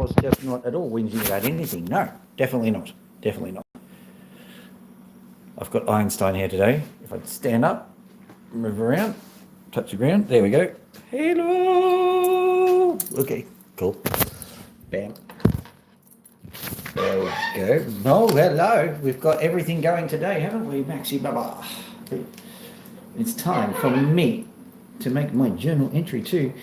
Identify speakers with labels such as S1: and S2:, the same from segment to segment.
S1: was just not at all whinging about anything. No, definitely not. Definitely not. I've got Einstein here today. If I stand up, move around, touch the ground. There we go. Hello. Okay, cool. Bam. There we go. Oh, hello. We've got everything going today, haven't we, Maxi Baba? It's time for me to make my journal entry to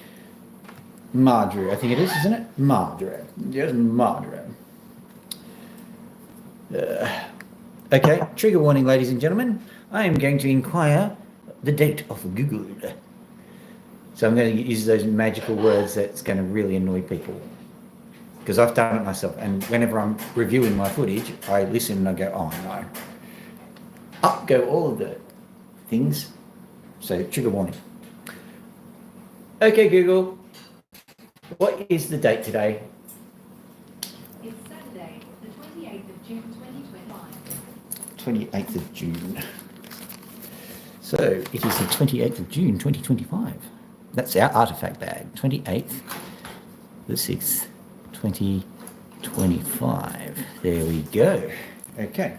S1: Marjorie. I think it is, isn't it? Marjorie. Yes, Marjorie. Okay, trigger warning, ladies and gentlemen. I am going to inquire the date of Google. So I'm going to use those magical words that's going to really annoy people. Because I've done it myself. And whenever I'm reviewing my footage, I listen and I go, oh no. Up go all of the things. So trigger warning. Okay, Google. What is the date today?
S2: It's Saturday, the 28th of June, 2025.
S1: 28th of June. So it is the 28th of June, 2025. That's our artifact bag. 28th, the 6th, 2025. There we go. Okay.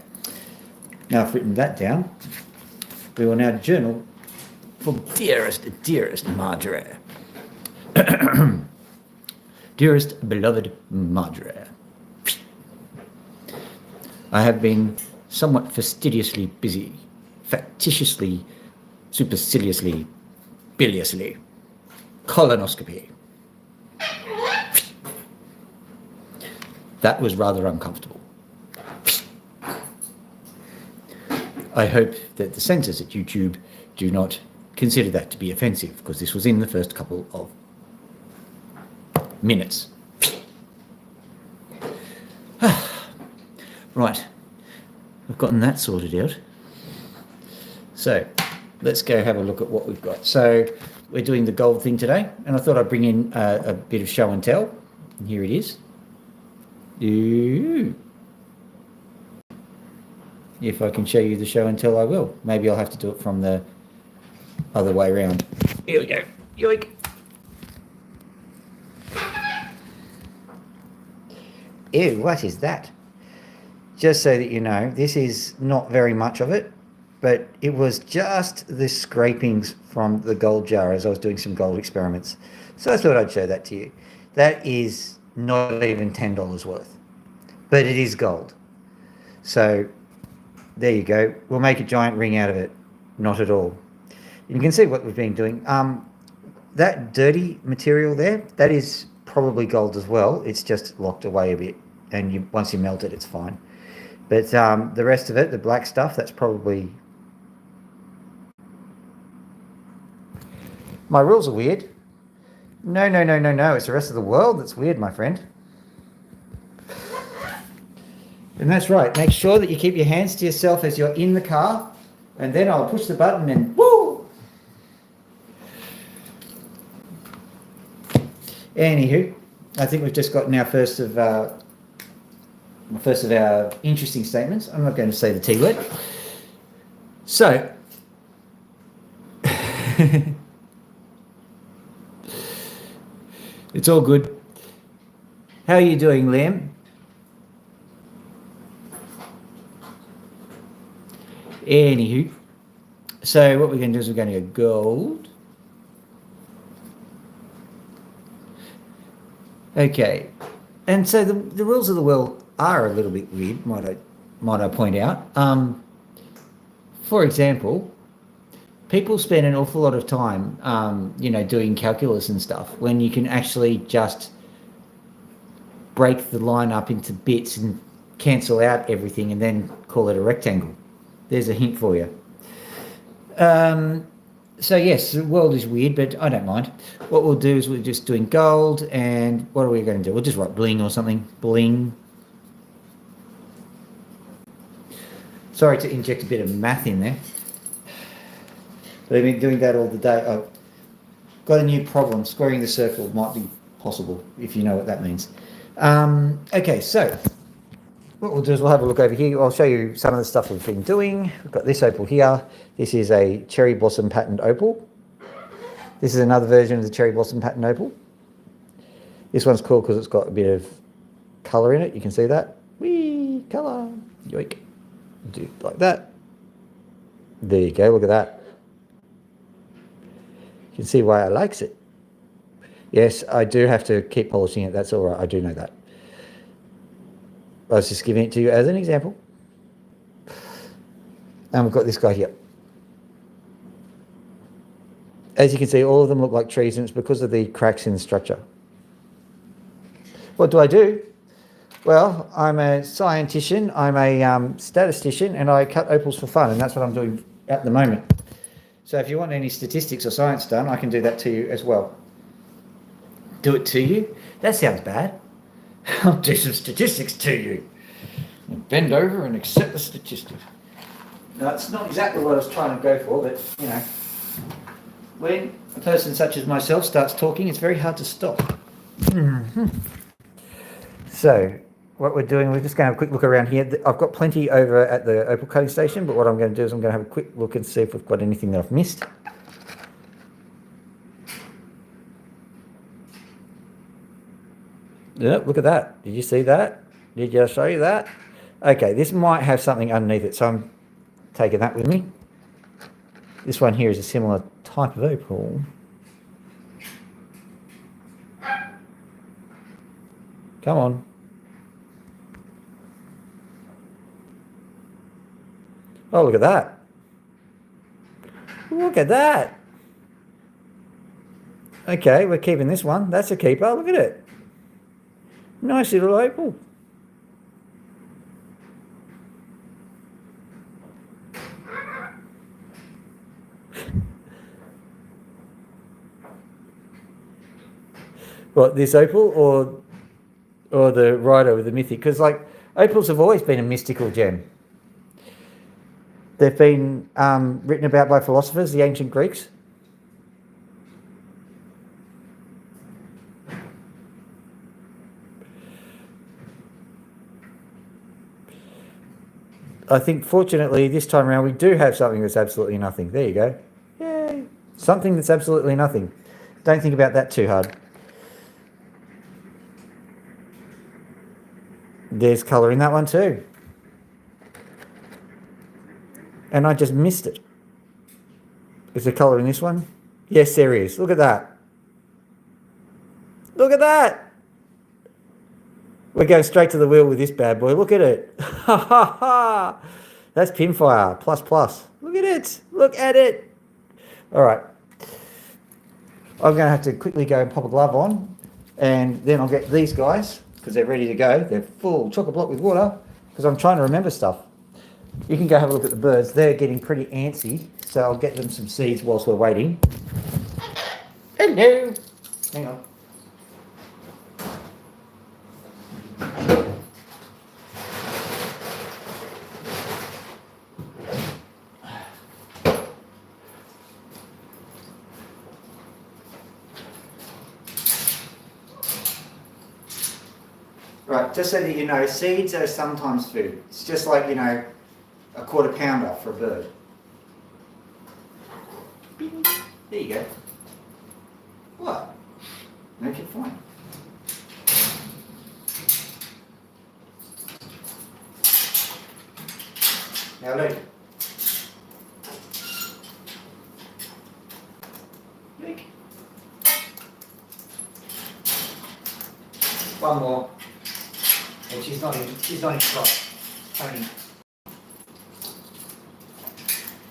S1: Now I've written that down. We will now journal for dearest Marjorie. Dearest beloved Marjorie. I have been somewhat fastidiously busy, factitiously, superciliously, biliously, colonoscopy. That was rather uncomfortable. I hope that the censors at YouTube do not consider that to be offensive, because this was in the first couple of minutes. Right, I've gotten that sorted out. So let's go have a look at what we've got. So we're doing the gold thing today, and I thought I'd bring in a bit of show and tell. And here it is. Ooh. If I can show you the show and tell, I will. Maybe I'll have to do it from the other way around. Here we go. Yoink. Ew, what is that? Just so that you know, this is not very much of it, but it was just the scrapings from the gold jar as I was doing some gold experiments. So I thought I'd show that to you. That is not even $10 worth, but it is gold. So there you go. We'll make a giant ring out of it. Not at all. You can see what we've been doing. That dirty material there, that is probably gold as well. It's just locked away a bit, and once you melt it, it's fine. But the rest of it, the black stuff, that's probably... My rules are weird. No. It's the rest of the world that's weird, my friend. And that's right. Make sure that you keep your hands to yourself as you're in the car, and then I'll push the button and woo! Anywho, I think we've just gotten our first of our interesting statements. I'm not going to say the T word. So, it's all good. How are you doing, Liam? Anywho, so what we're going to do is we're going to go gold. Okay, and so the rules of the world are a little bit weird, might I point out. For example, people spend an awful lot of time, doing calculus and stuff, when you can actually just break the line up into bits and cancel out everything and then call it a rectangle. There's a hint for you. So yes, the world is weird, but I don't mind. What we'll do is we're just doing gold, and what are we going to do? We'll just write bling or something. Bling. Sorry to inject a bit of math in there. But I've been doing that all the day. I've got a new problem. Squaring the circle might be possible, if you know what that means. Okay, so what we'll do is we'll have a look over here. I'll show you some of the stuff we've been doing. We've got this opal here. This is a cherry blossom patterned opal. This is another version of the cherry blossom patterned opal. This one's cool because it's got a bit of colour in it. You can see that. Whee! Colour. Yoink. Do it like that. There you go. Look at that. You can see why I likes it. Yes, I do have to keep polishing it. That's all right. I do know that. I was just giving it to you as an example. And we've got this guy here. As you can see, all of them look like trees, and it's because of the cracks in the structure. What do? Well, I'm a scientician, I'm a statistician, and I cut opals for fun, and that's what I'm doing at the moment. So if you want any statistics or science done, I can do that to you as well. Do it to you? That sounds bad. I'll do some statistics to you. And bend over and accept the statistics. Now, that's not exactly what I was trying to go for, but, you know, when a person such as myself starts talking, it's very hard to stop. Mm-hmm. So, what we're doing, we're just going to have a quick look around here. I've got plenty over at the opal cutting station, but what I'm going to do is I'm going to have a quick look and see if we've got anything that I've missed. Yep, look at that. Did you see that? Did I show you that? Okay, this might have something underneath it, so I'm taking that with me. This one here is a similar type of opal. Come on. Oh, look at that. Look at that. Okay, we're keeping this one. That's a keeper. Look at it. Nice little opal. What, this opal or the rider with the mythic? Because, like, opals have always been a mystical gem. They've been written about by philosophers, the ancient Greeks. I think, fortunately, this time around, we do have something that's absolutely nothing. There you go. Yay. Something that's absolutely nothing. Don't think about that too hard. There's colour in that one too. And I just missed it. Is there colour in this one? Yes, there is. Look at that. Look at that. We're going straight to the wheel with this bad boy. Look at it. Ha ha ha. That's pinfire. Plus plus. Look at it. Look at it. All right. I'm going to have to quickly go and pop a glove on. And then I'll get these guys, because they're ready to go. They're full chock-a block with water, because I'm trying to remember stuff. You can go have a look at the birds. They're getting pretty antsy, so I'll get them some seeds whilst we're waiting. Hello. Hang on. Right, just so that you know, seeds are sometimes food. It's just like, you know, a quarter pounder for a bird. Bing. There you go. What? Make it fine. Now look. Look. One more. And she's not in shot. Tony.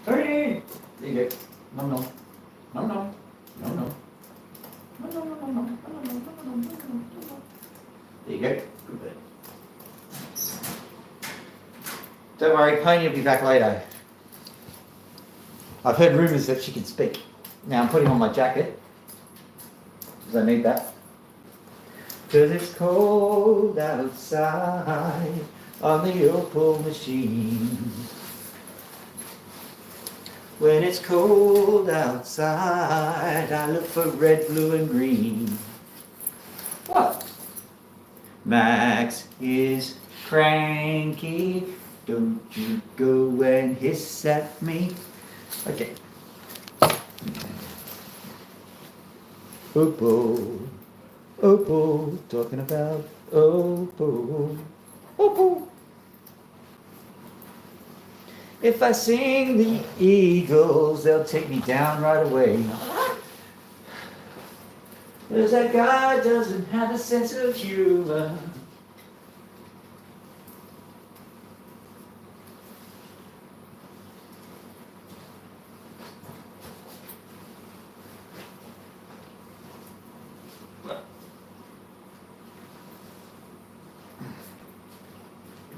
S1: Tony! There you go. No, no. No, no. No, no. No, no, no, no, no, no, no, no, no, no, no. There you go. Good bird. Don't worry, Pony will be back later. I've heard rumours that she can speak. Now I'm putting on my jacket, because I need that. Because it's cold outside on the opal machine. When it's cold outside, I look for red, blue, and green. What? Max is cranky. Don't you go and hiss at me. Okay. Opal. Opal, talking about Opal, opal. If I sing the eagles, they'll take me down right away. 'Cause that guy doesn't have a sense of humor.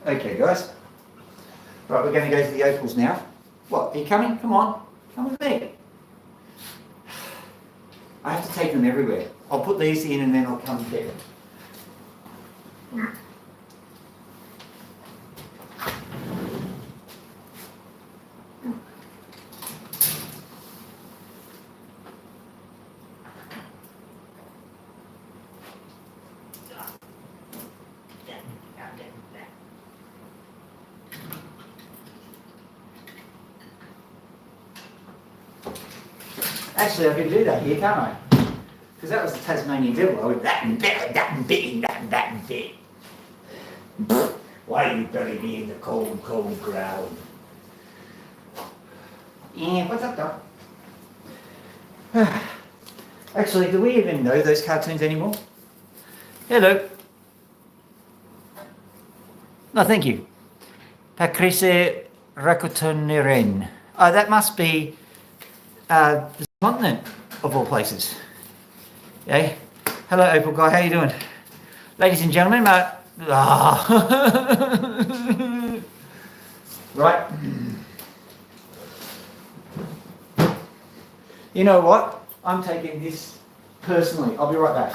S1: Okay, guys. Right, we're going to go to the opals now. What, are you coming? Come on. Come with me. I have to take them everywhere. I'll put these in and then I'll come get them. Actually, I can do that here, can't I? Because that was the Tasmanian devil. I went that and that. Why do you bury me in the cold, cold ground? Yeah, what's up, Doc? Actually, do we even know those cartoons anymore? Hello. No, thank you. Pacrise Rakotoniren. Oh, that must be the continent of all places. Okay. Hello, Opal guy. How you doing, ladies and gentlemen? Right. You know what? I'm taking this personally. I'll be right back.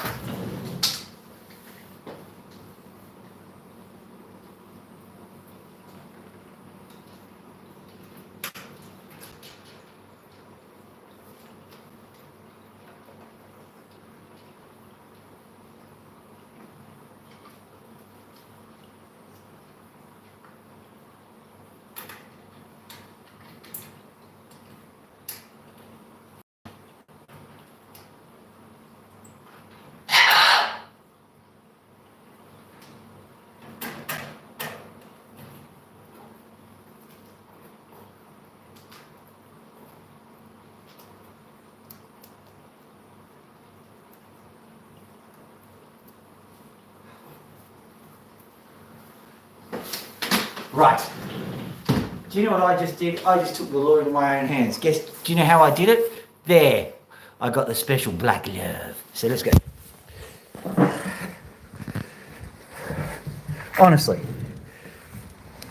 S1: Right. Do you know what I just did? I just took the law into my own hands. Do you know how I did it? There. I got the special black love. So let's go. Honestly,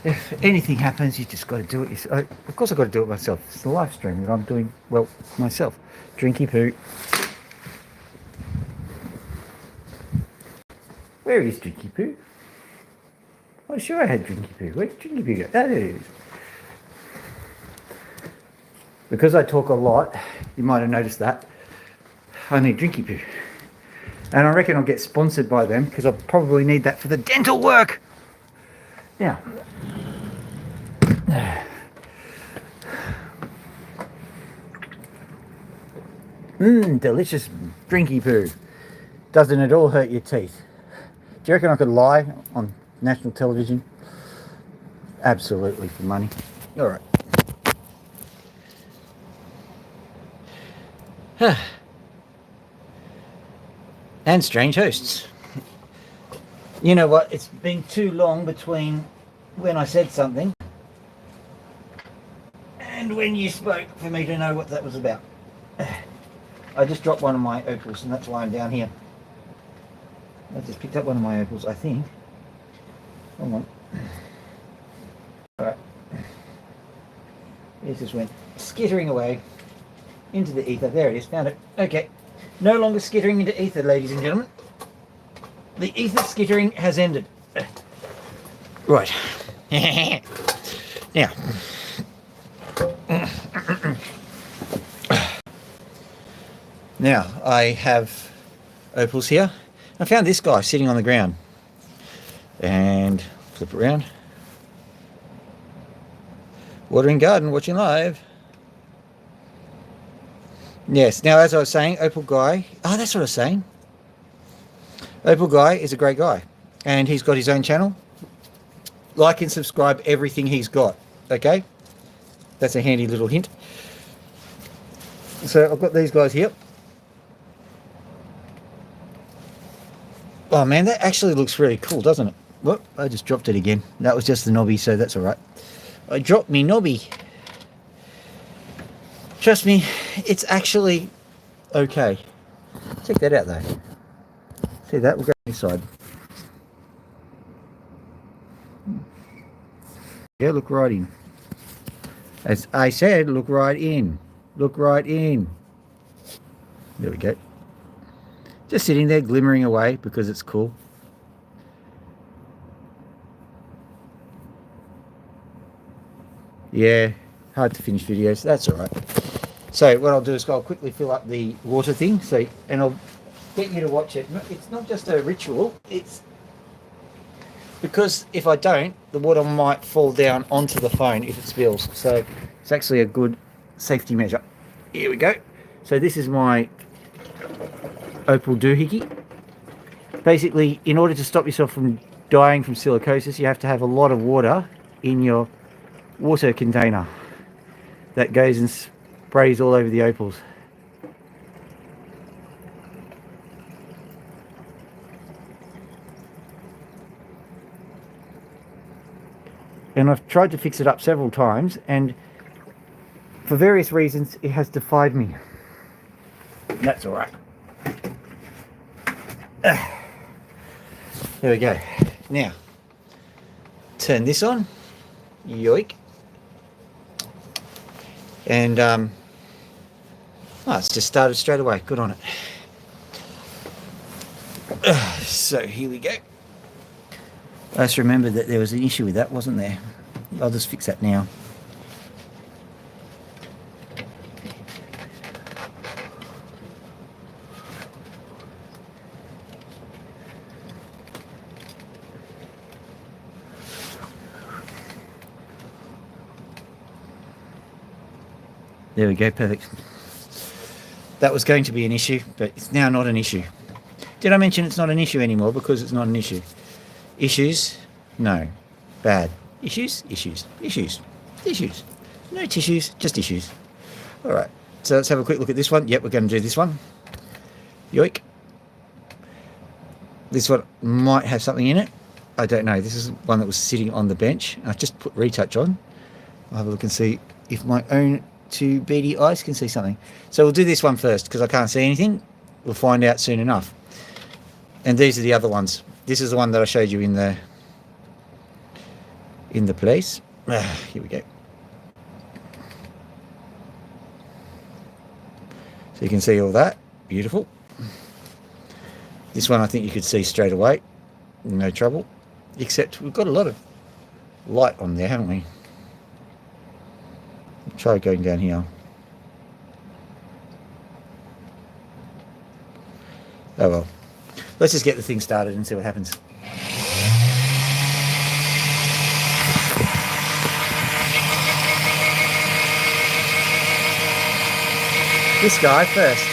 S1: if anything happens, you just got to do it. Of course I've got to do it myself. It's the live stream that I'm doing, well, myself. Drinky poo. Where is Drinky poo? I'm sure I had Drinky poo. Where's Drinky poo go? There it is. Because I talk a lot, you might have noticed that, I need Drinky poo. And I reckon I'll get sponsored by them because I'll probably need that for the dental work. Now. Delicious Drinky poo. Doesn't at all hurt your teeth. Do you reckon I could lie on national television? Absolutely, for money. All right. And strange hosts. You know what? It's been too long between when I said something and when you spoke for me to know what that was about. I just dropped one of my opals and that's why I'm down here. I just picked up one of my opals, I think. Hold on. Alright. It just went skittering away into the ether. There it is, found it. Okay. No longer skittering into ether, ladies and gentlemen. The ether skittering has ended. Right. Now. Now, I have opals here. I found this guy sitting on the ground. And flip it around. Watering garden, watching live. Yes, now as I was saying, Opal Guy, that's what I was saying. Opal Guy is a great guy. and he's got his own channel. Like and subscribe everything he's got. Okay, that's a handy little hint. So I've got these guys here. Oh man, that actually looks really cool, doesn't it? Whoop, I just dropped it again. That was just the knobby, so that's all right. I dropped me knobby. Trust me, it's actually okay. Check that out though. See that? We'll go inside. Yeah, look right in. As I said, look right in. Look right in. There we go. Just sitting there glimmering away because it's cool. Yeah, hard to finish videos. That's all right. So what I'll do is I'll quickly fill up the water thing. So, and I'll get you to watch it. It's not just a ritual. It's because if I don't, the water might fall down onto the phone if it spills. So it's actually a good safety measure. Here we go. So this is my Opal doohickey. Basically, in order to stop yourself from dying from silicosis, you have to have a lot of water in your water container that goes and sprays all over the opals. And I've tried to fix it up several times, and for various reasons it has defied me. That's all right. There we go. Now turn this on. Yoink. And oh, it's just started straight away. Good on it. So here we go. I just remembered that there was an issue with that, wasn't there? I'll just fix that now. There we go, perfect. That was going to be an issue, but it's now not an issue. Did I mention it's not an issue anymore because it's not an issue? Issues? No. Bad. Issues? Issues. Issues. Issues. No tissues, just issues. All right, so let's have a quick look at this one. Yep, we're going to do this one. Yoink. This one might have something in it. I don't know. This is one that was sitting on the bench. I just put retouch on. I'll have a look and see if my own two beady eyes can see something. So we'll do this one first because I can't see anything. We'll find out soon enough. And these are the other ones. This is the one that I showed you in the place. Here we go. So you can see all that. Beautiful. This one I think you could see straight away. No trouble. Except we've got a lot of light on there, haven't we? Try going down here. Oh well. Let's just get the thing started and see what happens. This guy first.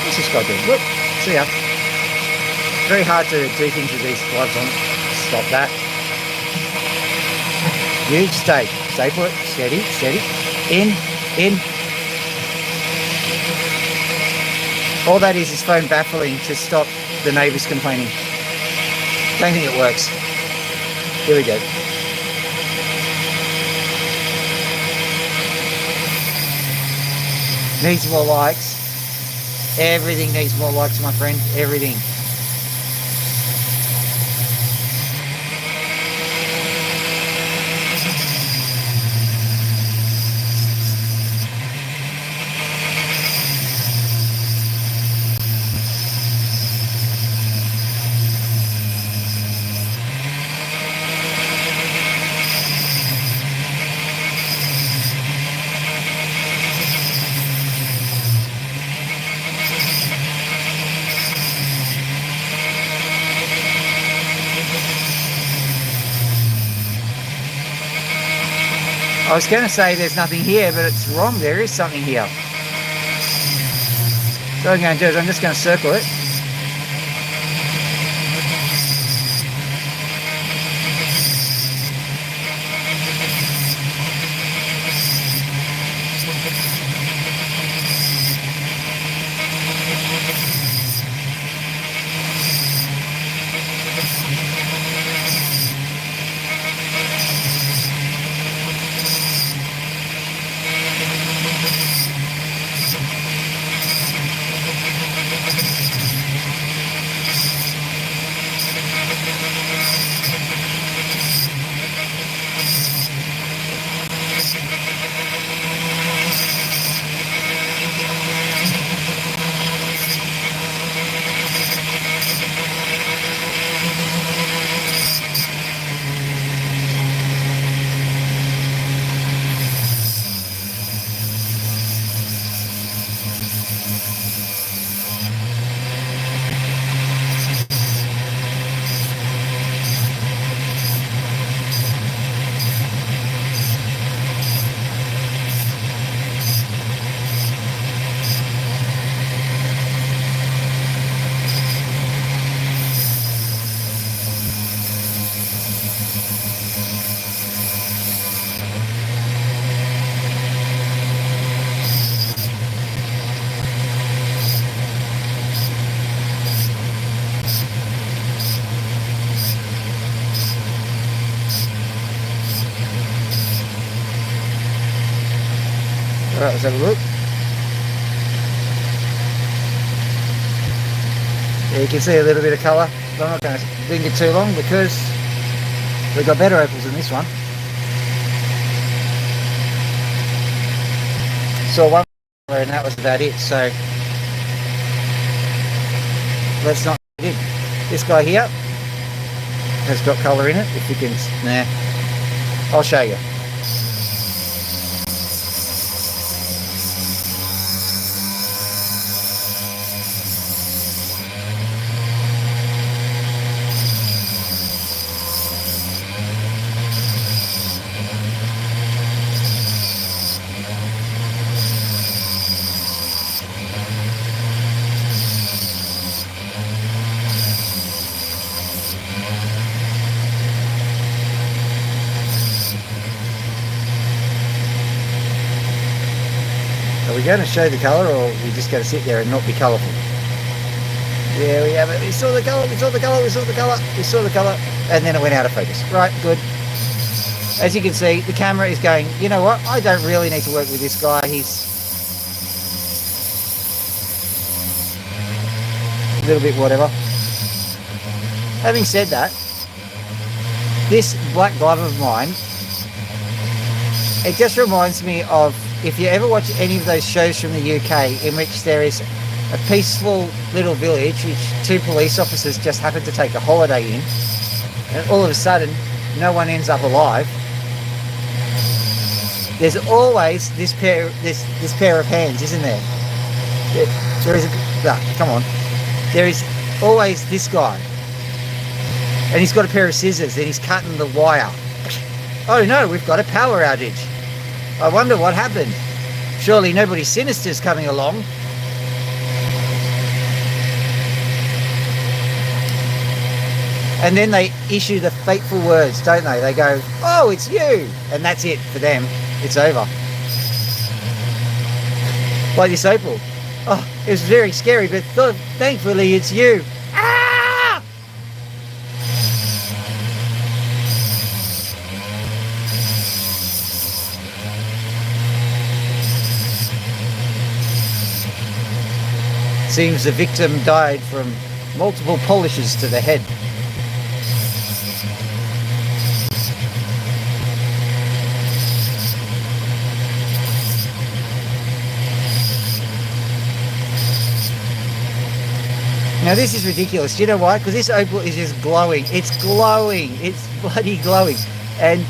S1: What's this guy doing? Look, see ya. Very hard to do things with these gloves on. Stop that. You stay. Stay put. Steady, steady. In. All that is phone baffling to stop the neighbours complaining. Don't think it works. Here we go. Needs more likes. Everything needs more likes, my friend. Everything. I was going to say there's nothing here, but it's wrong. There is something here. So what I'm going to do is I'm just going to circle it. Alright, let's have a look. Yeah, you can see a little bit of colour. I'm not going to linger too long because we've got better opals than this one. Saw one colour and that was about it, so let's not get in. This guy here has got colour in it, if you can, nah, I'll show you. Are we going to show the colour, or are we just going to sit there and not be colourful? Yeah, we have it. We saw the colour, we saw the colour, we saw the colour, we saw the colour, and then it went out of focus. Right, good. As you can see, the camera is going, you know what, I don't really need to work with this guy. He's a little bit whatever. Having said that, this black glove of mine, it just reminds me of, if you ever watch any of those shows from the UK in which there is a peaceful little village which two police officers just happen to take a holiday in, and all of a sudden no one ends up alive, there's always this pair of hands, isn't there? There is come on. There is always this guy, and he's got a pair of scissors and he's cutting the wire. Oh no, we've got a power outage. I wonder what happened. Surely nobody sinister's coming along. And then they issue the fateful words, don't they? They go, oh, it's you. And that's it for them. It's over. Like this opal. Oh, it was very scary, but thankfully it's you. Ah! Seems the victim died from multiple polishes to the head. Now this is ridiculous. Do you know why? Because this opal is just glowing. It's glowing. It's bloody glowing. And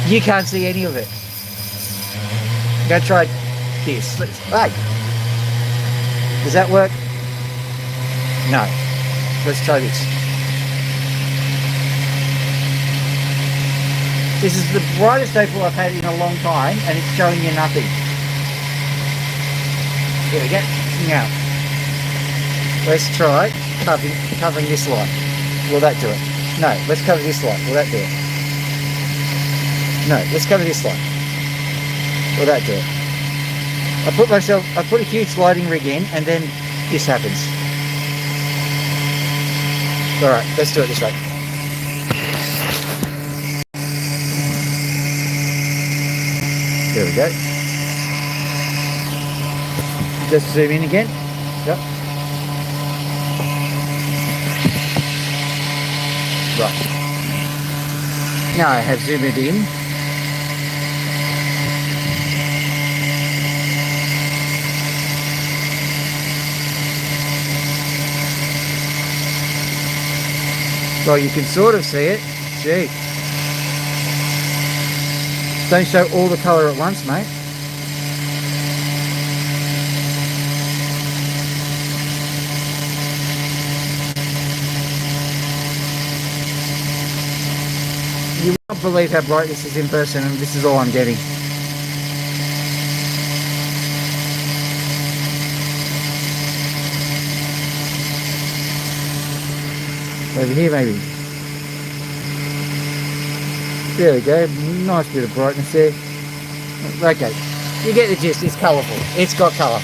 S1: you can't see any of it. Go try this. Hey. Does that work? No. Let's try this. This is the brightest opal I've had in a long time, and it's showing you nothing. There we go. Now, let's try covering this light. Will that do it? No. Let's cover this light. Will that do it? No. Let's cover this light. Will that do it? I put a huge lighting rig in, and then this happens. Alright, let's do it this way. There we go. Just zoom in again. Yep. Right. Now I have zoomed it in. Well, you can sort of see it. Gee. Don't show all the colour at once, mate. You won't believe how bright this is in person, and this is all I'm getting. Over here maybe. There we go. Nice bit of brightness there. Okay. You get the gist. It's colourful. It's got colour.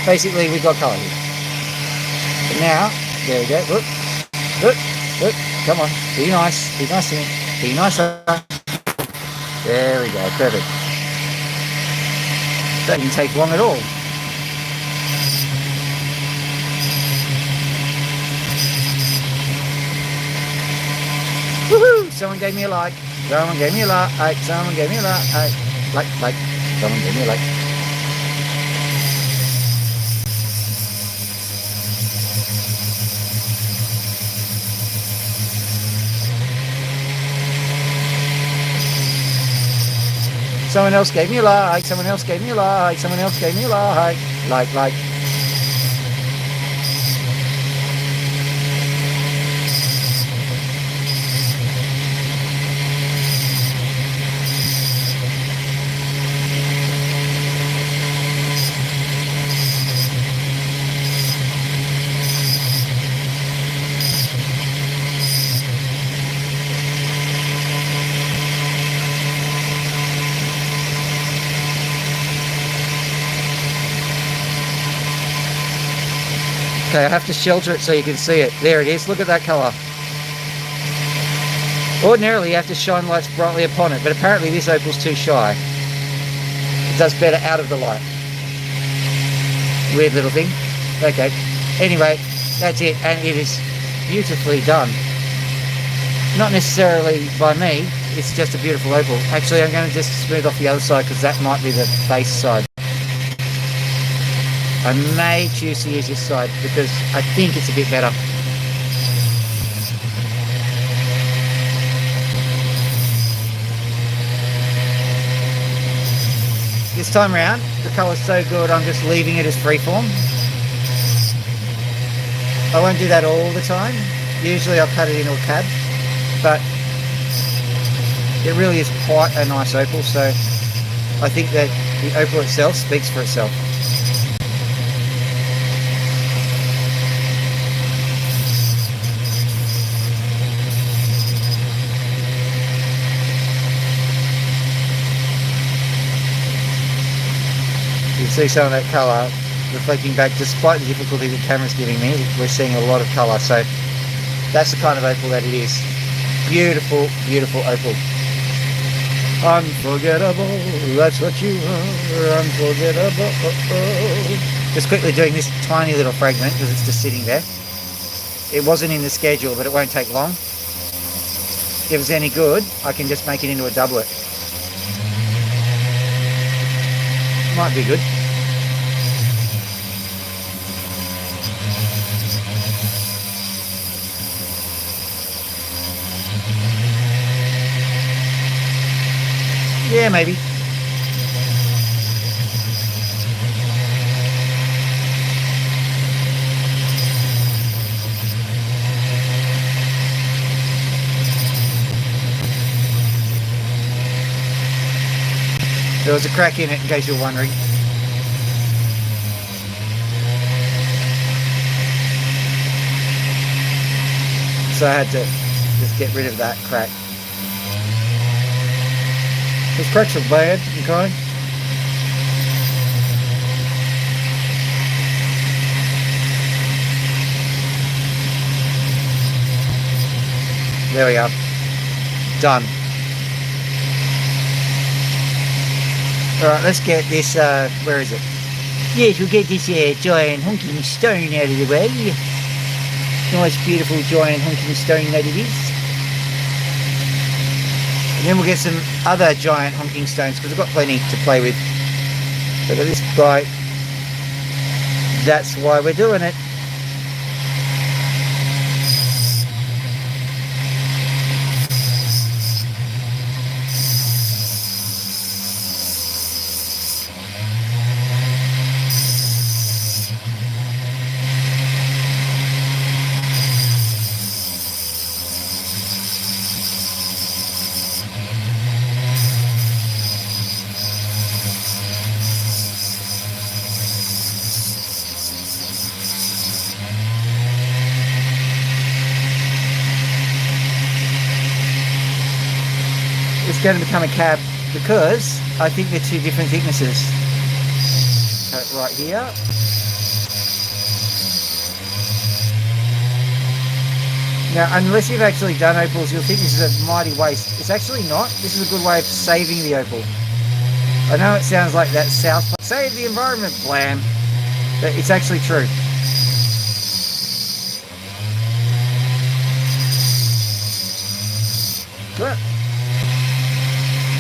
S1: Basically, we've got colour here. But now, there we go. Look. Look. Look. Come on. Be nice. Be nice to me. Be nicer. There we go. Perfect. That didn't take long at all. Woohoo! Someone gave me a like. Someone gave me a like. Someone gave me a like. Like. Someone gave me a like. Someone else gave me a like. Someone else gave me a like. Someone else gave me a like. Like. Okay, I have to shelter it so you can see it. There it is. Look at that colour. Ordinarily, you have to shine lights brightly upon it, but apparently this opal's too shy. It does better out of the light. Weird little thing. Okay. Anyway, that's it, and it is beautifully done. Not necessarily by me, it's just a beautiful opal. Actually, I'm going to just smooth off the other side because that might be the base side. I may choose to use this side because I think it's a bit better. This time around, the colour's so good I'm just leaving it as freeform. I won't do that all the time. Usually I'll cut it into a cab, but it really is quite a nice opal, so I think that the opal itself speaks for itself. You can see some of that colour reflecting back. Despite the difficulty the camera's giving me, we're seeing a lot of colour, so that's the kind of opal that it is. Beautiful, beautiful opal. Unforgettable, that's what you are, unforgettable. Just quickly doing this tiny little fragment because it's just sitting there. It wasn't in the schedule, but it won't take long. If it's any good, I can just make it into a doublet. Might be good. Yeah, maybe. There was a crack in it, in case you're wondering. So I had to just get rid of that crack. Those cracks are bad, okay? There we are. Done. Alright, let's get this, where is it? Yes, we'll get this giant honking stone out of the way. Nice, beautiful, giant honking stone that it is. And then we'll get some other giant honking stones because we've got plenty to play with. Look at this guy. That's why we're doing it. It's going to become a cab because I think they're two different thicknesses. Cut it right here. Now, unless you've actually done opals, you'll think this is a mighty waste. It's actually not. This is a good way of saving the opal. I know it sounds like that South save the environment blam, but it's actually true.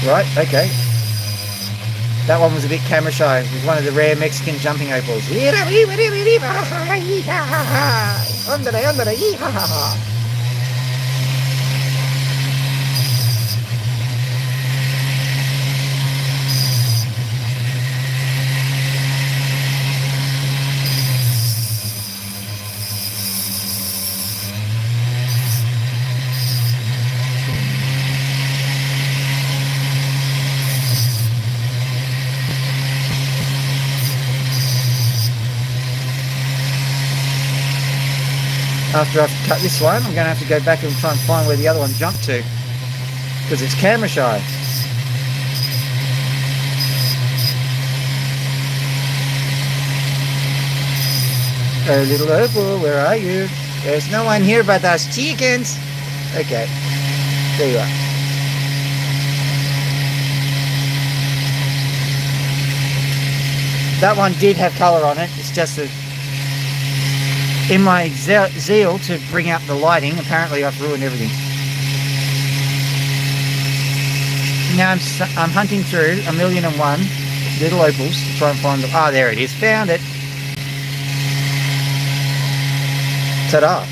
S1: Right, okay. That one was a bit camera shy with one of the rare Mexican jumping opals. After I've cut this one, I'm going to have to go back and try and find where the other one jumped to, because it's camera shy. Oh, little Opal, where are you? There's no one here but us chickens. Okay, there you are. That one did have colour on it. It's just that in my zeal to bring out the lighting, apparently I've ruined everything. Now I'm hunting through 1,000,001 little opals to try and find them. Ah, there it is. Found it. Ta-da.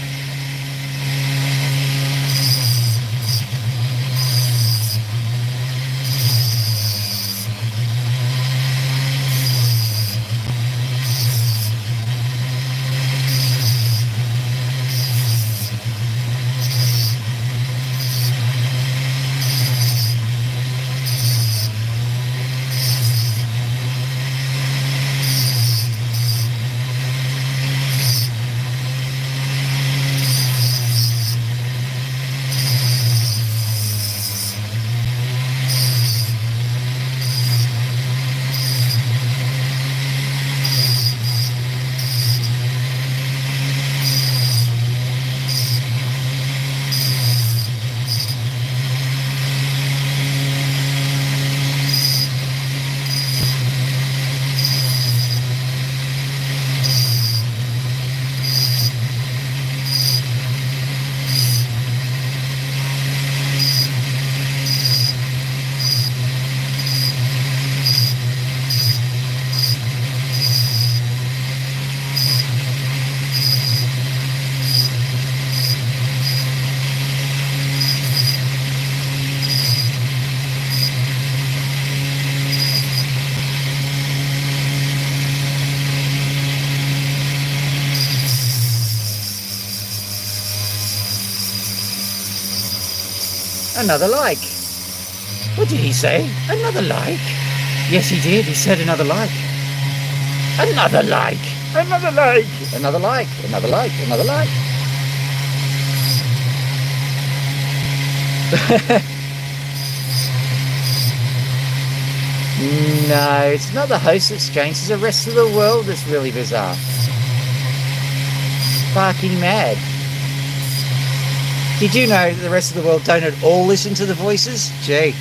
S1: Another like. What did he say? Another like? Yes, he did. He said another like. Another like. Another like. Another like. Another like. Another like. No, it's not the host that's strange. It's the rest of the world that's really bizarre. Fucking mad. Did you know that the rest of the world don't at all listen to the voices? Gee.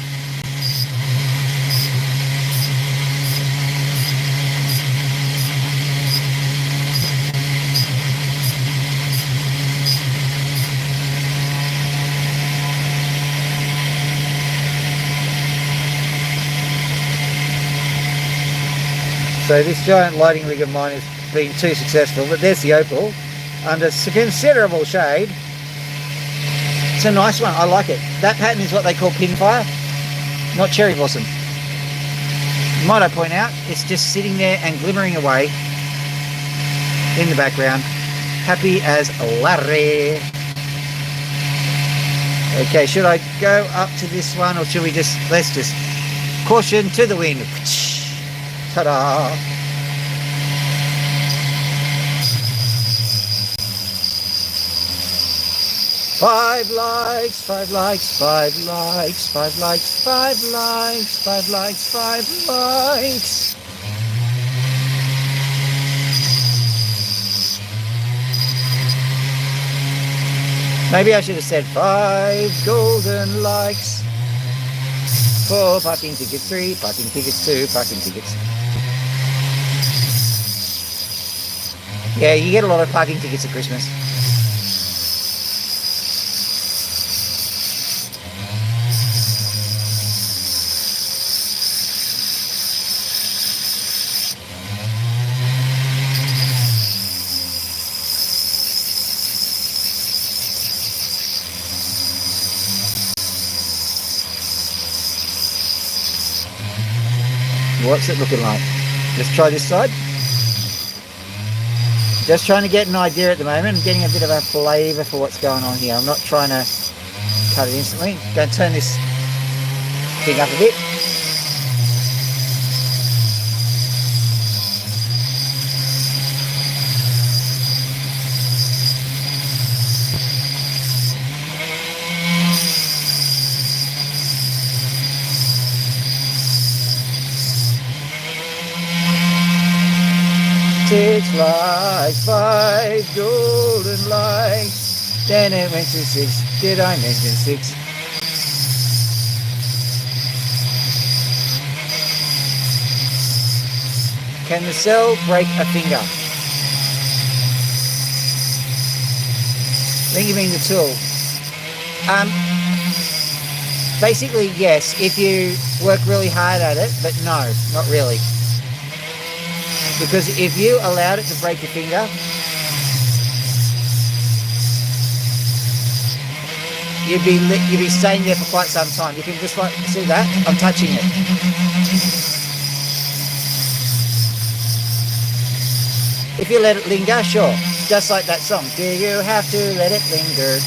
S1: So this giant lighting rig of mine has been too successful, but there's the opal under considerable shade. It's a nice one, I like it. That pattern is what they call pinfire, not cherry blossom. Might I point out, it's just sitting there and glimmering away in the background, happy as Larry. Okay, should I go up to this one, or should we let's just caution to the wind. Ta-da! Five likes, 5 likes, 5 likes, 5 likes, 5 likes, 5 likes, 5 likes. Maybe I should have said 5 golden likes. 4 parking tickets, 3 parking tickets, 2 parking tickets. Yeah, you get a lot of parking tickets at Christmas. What's it looking like? Let's try this side. Just trying to get an idea at the moment. I'm getting a bit of a flavour for what's going on here. I'm not trying to cut it instantly. Going to turn this thing up a bit. Six like 5 golden lights. Then it went to 6. Did I mention 6? Can the cell break a finger? I think you mean the tool. Basically, yes, if you work really hard at it, but no, not really. Because if you allowed it to break your finger, you'd be staying there for quite some time. You can just like see that I'm touching it. If you let it linger, sure, just like that song. Do you have to let it linger?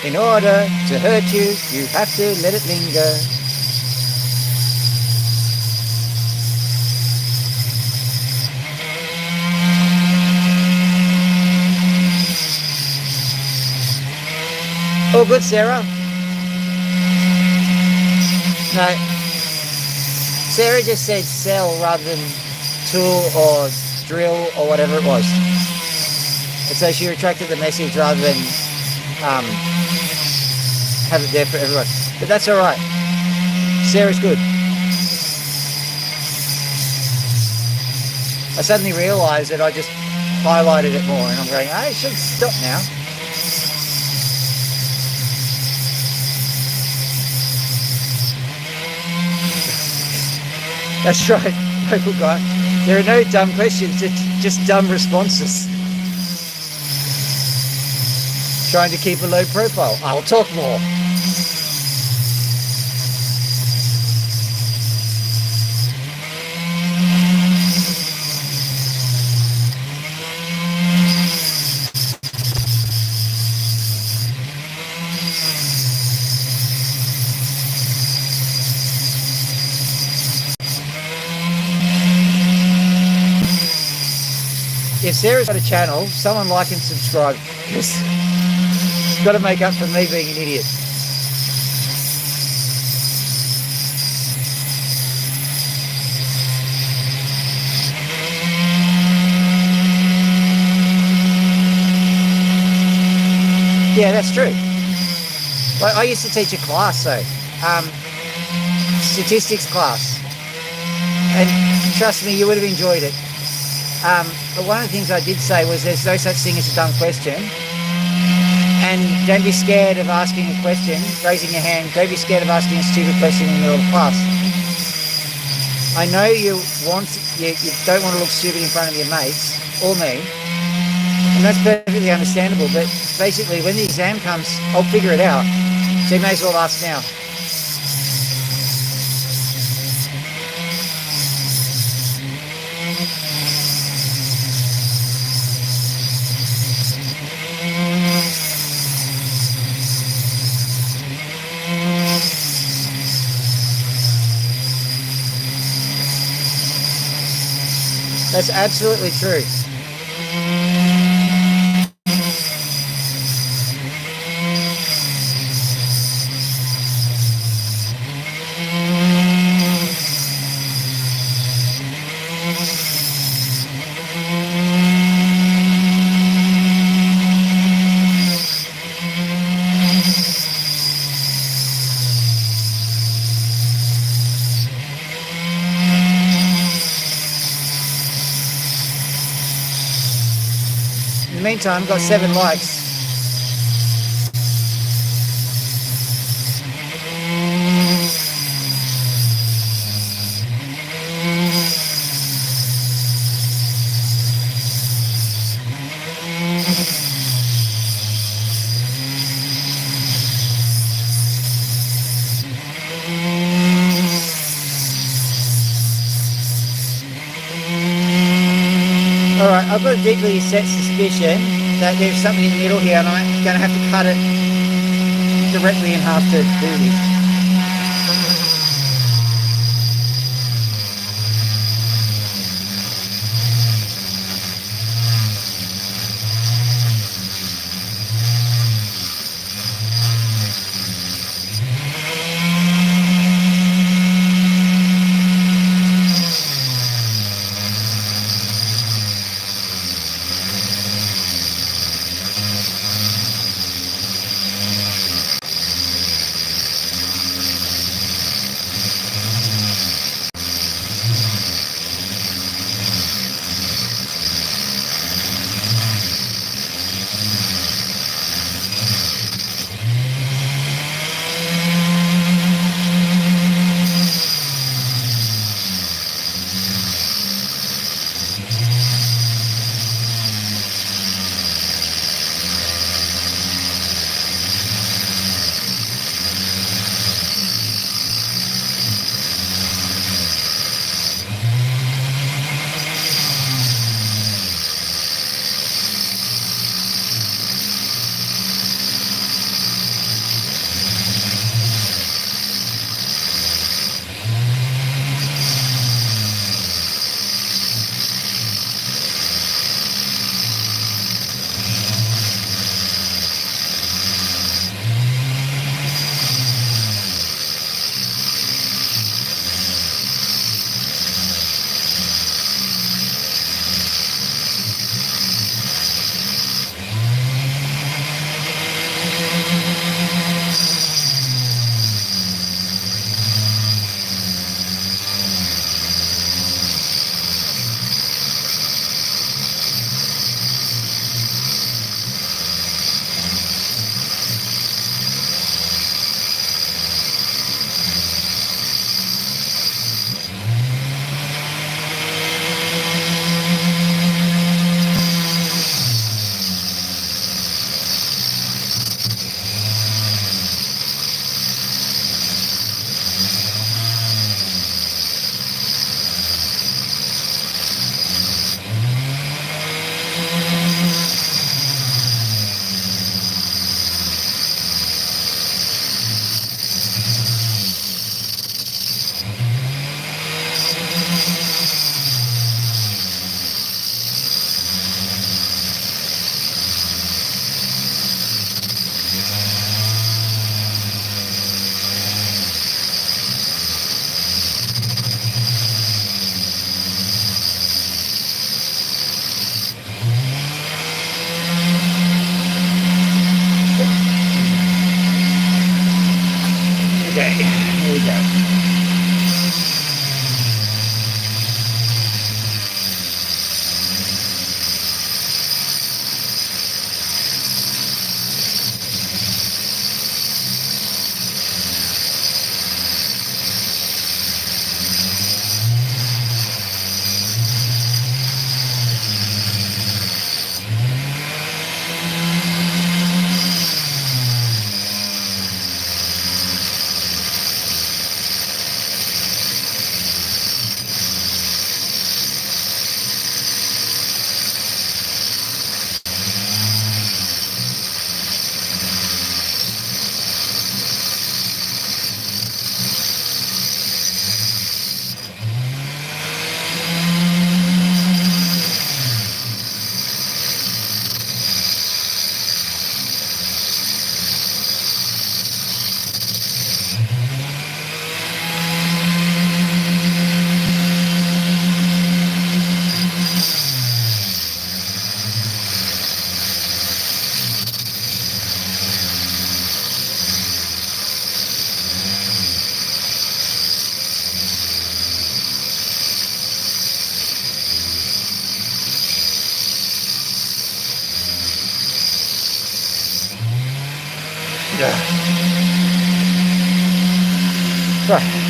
S1: In order to hurt you, you have to let it linger. All good, Sarah? No. Sarah just said cell rather than tool or drill or whatever it was. And so she retracted the message rather than have it there for everyone. But that's all right. Sarah's good. I suddenly realised that I just highlighted it more and I'm going, I should stop now. That's right, local guy. There are no dumb questions, it's just dumb responses. Trying to keep a low profile. I'll talk more. If Sarah's got a channel, someone like and subscribe, because it's got to make up for me being an idiot. Yeah, that's true. Like, I used to teach a class though, statistics class, and trust me, you would have enjoyed it. But one of the things I did say was there's no such thing as a dumb question, and don't be scared of asking a question, raising your hand. Don't be scared of asking a stupid question in the middle of class. I know you don't want to look stupid in front of your mates or me, and that's perfectly understandable, but basically when the exam comes, I'll figure it out, so you may as well ask now. That's absolutely true. meantime, got 7 likes. Alright, I've got a deeply set suspicion that there's something in the middle here and I'm going to have to cut it directly in half to do this. Okay, here we go. Right.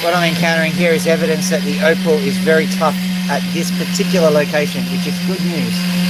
S1: What I'm encountering here is evidence that the opal is very tough at this particular location, which is good news.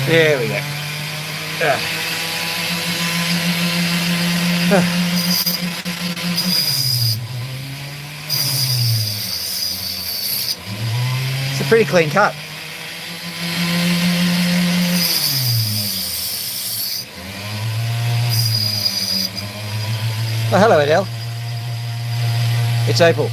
S1: There we go. It's a pretty clean cut. Oh, hello, Adele. It's Opal.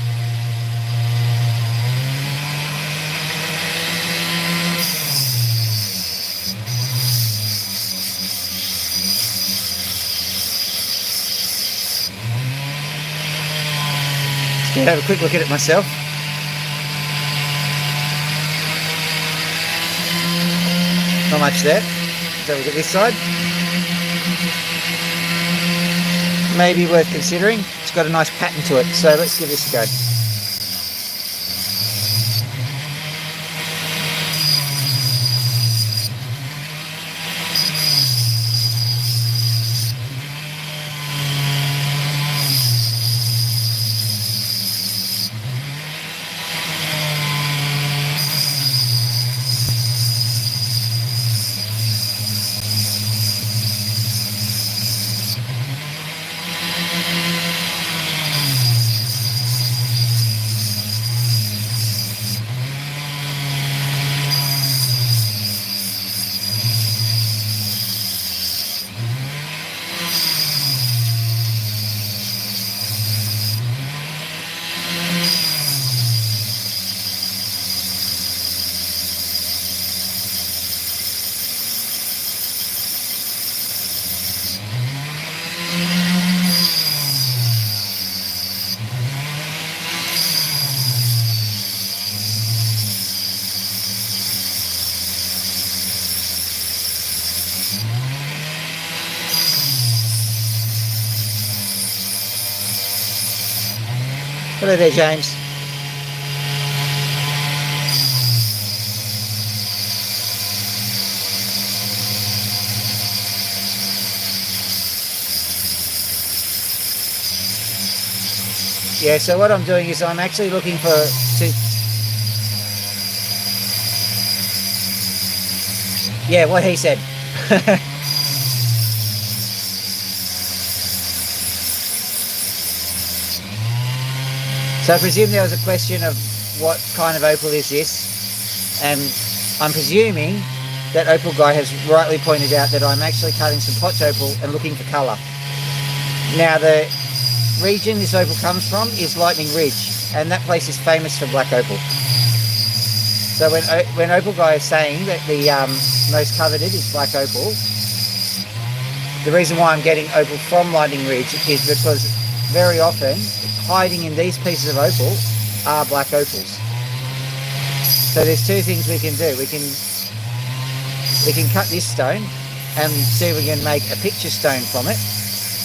S1: Just gonna have a quick look at it myself. Not much there. Let's have a look at this side. Maybe worth considering. It's got a nice pattern to it, so let's give this a go. Hello there, James. Yeah, so what I'm doing is I'm actually looking for yeah, what he said. So I presume there was a question of what kind of opal is this, and I'm presuming that Opal guy has rightly pointed out that I'm actually cutting some potch opal and looking for colour. Now the region this opal comes from is Lightning Ridge, and that place is famous for black opal. So when Opal guy is saying that the most coveted is black opal, the reason why I'm getting opal from Lightning Ridge is because very often hiding in these pieces of opal are black opals. So there's two things we can do. We can cut this stone and see if we can make a picture stone from it,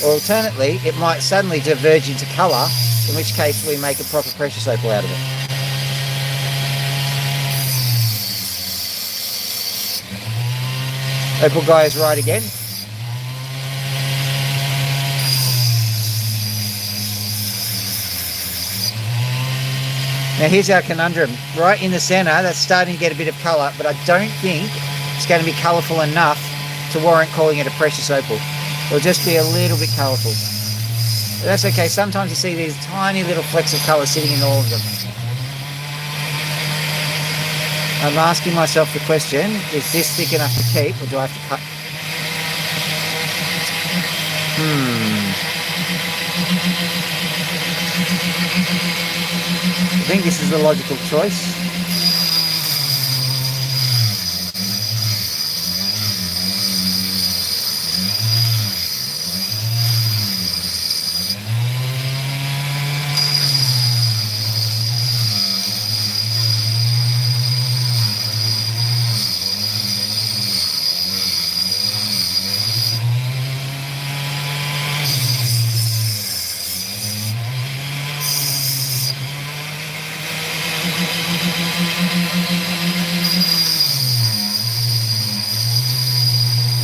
S1: or alternately it might suddenly diverge into colour, in which case we make a proper precious opal out of it. Opal guy is right again. Now here's our conundrum. Right in the centre, that's starting to get a bit of colour, but I don't think it's going to be colourful enough to warrant calling it a precious opal. It'll just be a little bit colourful. But that's okay. Sometimes you see these tiny little flecks of colour sitting in all of them. I'm asking myself the question, is this thick enough to keep, or do I have to cut? I think this is the logical choice.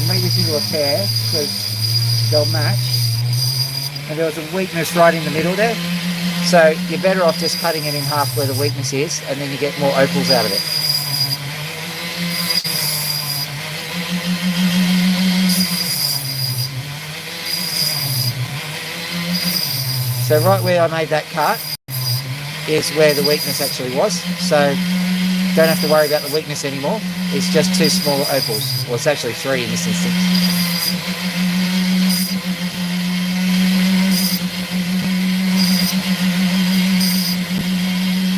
S1: Make this into a pair because they'll match, and there was a weakness right in the middle there, so you're better off just cutting it in half where the weakness is, and then you get more opals out of it. So right where I made that cut is where the weakness actually was. So don't have to worry about the weakness anymore. It's just 2 smaller opals. Well, it's actually 3 in this instance.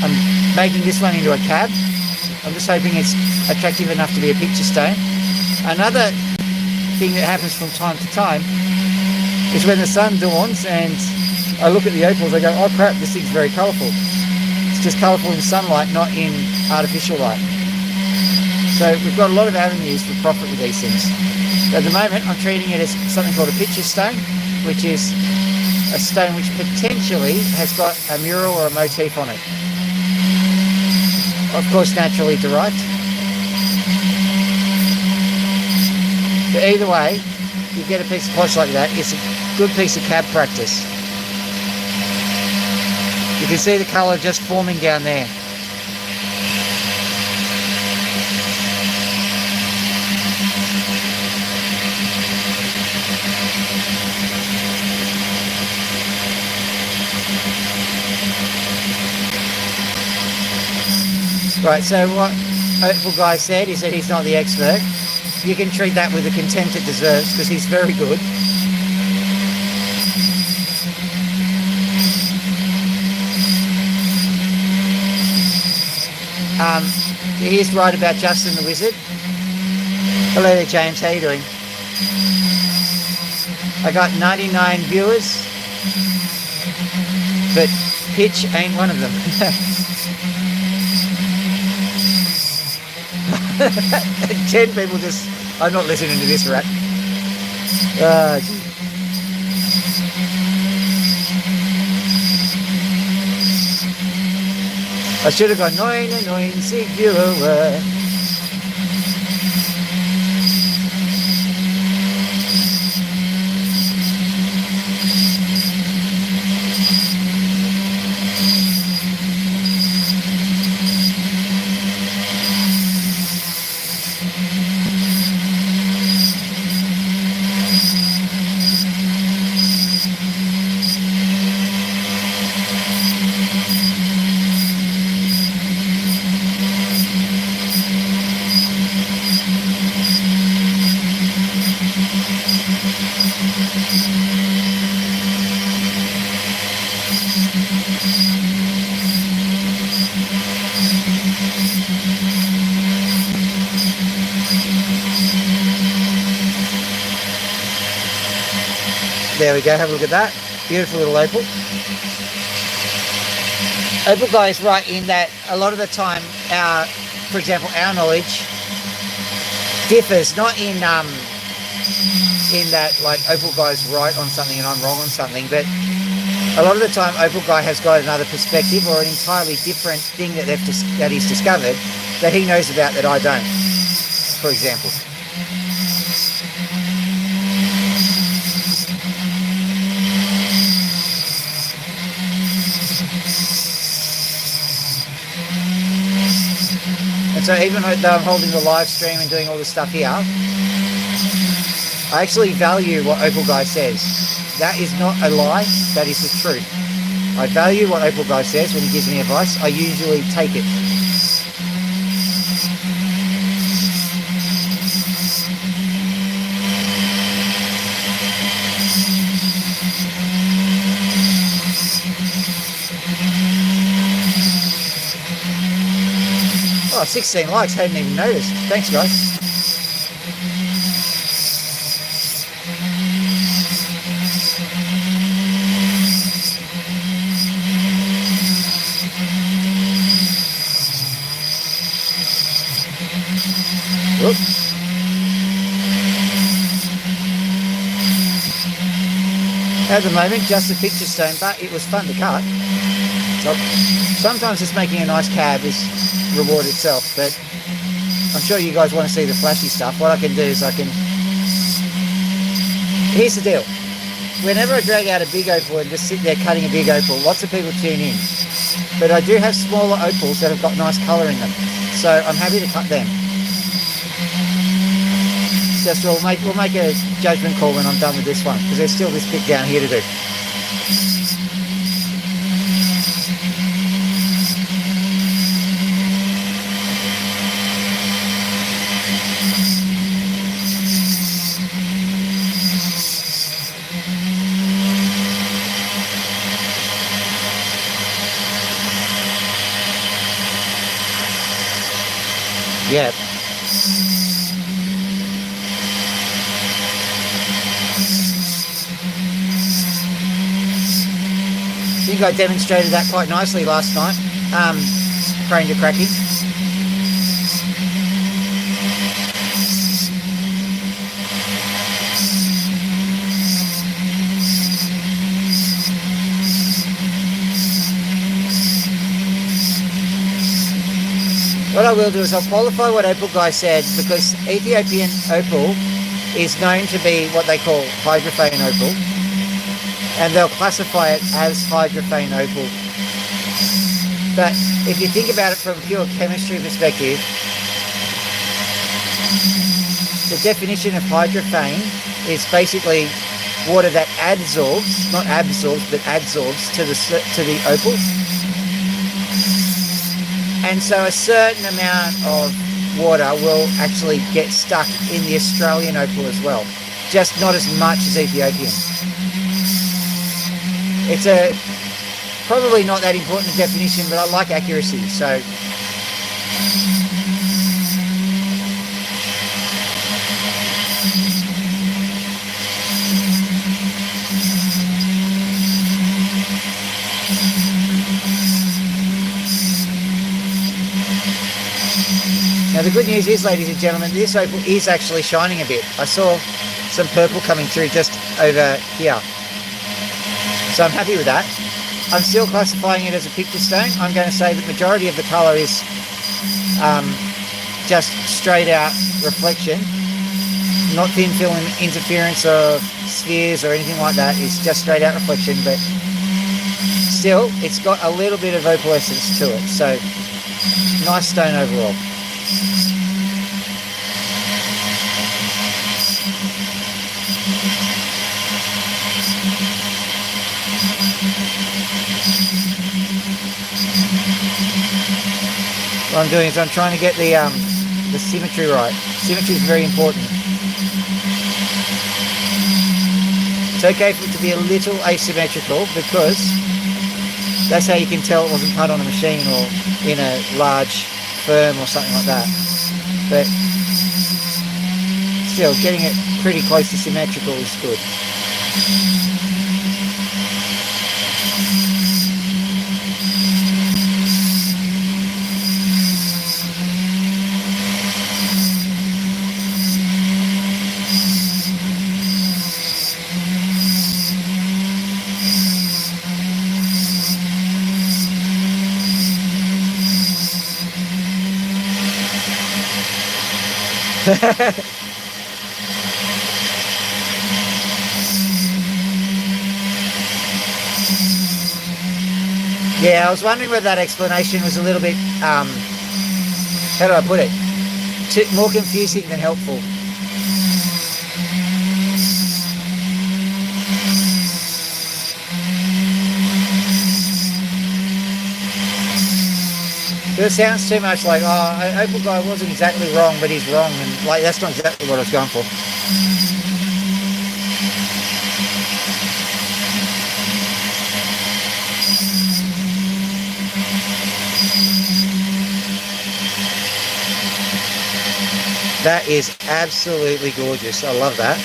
S1: I'm making this one into a cab. I'm just hoping it's attractive enough to be a picture stone. Another thing that happens from time to time is when the sun dawns and I look at the opals, I go, oh crap, this thing's very colourful. It's just colourful in sunlight, not in artificial light. So we've got a lot of avenues for profit with these things. At the moment, I'm treating it as something called a picture stone, which is a stone which potentially has got a mural or a motif on it. Of course, naturally derived. But either way, you get a piece of polish like that, it's a good piece of cab practice. You can see the colour just forming down there. Right, so what Opal guy said is that he's not the expert. You can treat that with the contempt it deserves because he's very good. He is right about Justin the Wizard. Hello there, James. How you doing? I got 99 viewers, but pitch ain't one of them. 10 people just, I'm not listening to this rat. I should have gone 99 viewer. There we go, have a look at that. Beautiful little opal. Opal guy is right in that a lot of the time, for example, our knowledge differs, not in that like Opal guy's right on something and I'm wrong on something, but a lot of the time Opal guy has got another perspective or an entirely different thing that he's discovered that he knows about that I don't, for example. And so even though I'm holding the live stream and doing all this stuff here, I actually value what Opal Guy says. That is not a lie, that is the truth. I value what Opal Guy says when he gives me advice. I usually take it. Oh, 16 likes, hadn't even noticed. Thanks, guys. Whoops. At the moment, just a picture stone, but it was fun to cut. So sometimes just making a nice cab is reward itself, but I'm sure you guys want to see the flashy stuff. What I can do is here's the deal. Whenever I drag out a big opal and just sit there cutting a big opal, lots of people tune in. But I do have smaller opals that have got nice colour in them, so I'm happy to cut them. Just we'll make a judgment call when I'm done with this one, because there's still this bit down here to do. Yep. I think I demonstrated that quite nicely last night. Prone to cracking. What I will do is I'll qualify what Opal guy said, because Ethiopian opal is known to be what they call hydrophane opal, and they'll classify it as hydrophane opal. But if you think about it from a pure chemistry perspective, the definition of hydrophane is basically water that adsorbs, not absorbs, but adsorbs to the opal. And so a certain amount of water will actually get stuck in the Australian opal as well, just not as much as Ethiopian. It's a probably not that important definition, but I like accuracy, so. Now the good news is, ladies and gentlemen, this opal is actually shining a bit. I saw some purple coming through just over here. So I'm happy with that. I'm still classifying it as a picture stone. I'm going to say the majority of the colour is just straight out reflection, not thin film interference of spheres or anything like that. It's just straight out reflection, but still it's got a little bit of opalescence to it. So nice stone overall. What I'm doing is I'm trying to get the symmetry right. Symmetry is very important. It's okay for it to be a little asymmetrical, because that's how you can tell it wasn't cut on a machine or in a large firm or something like that. But still, getting it pretty close to symmetrical is good. Yeah, I was wondering whether that explanation was a little bit, how do I put it? More confusing than helpful. It sounds too much like, oh, Opal guy wasn't exactly wrong, but he's wrong, and like that's not exactly what I was going for. That is absolutely gorgeous. I love that.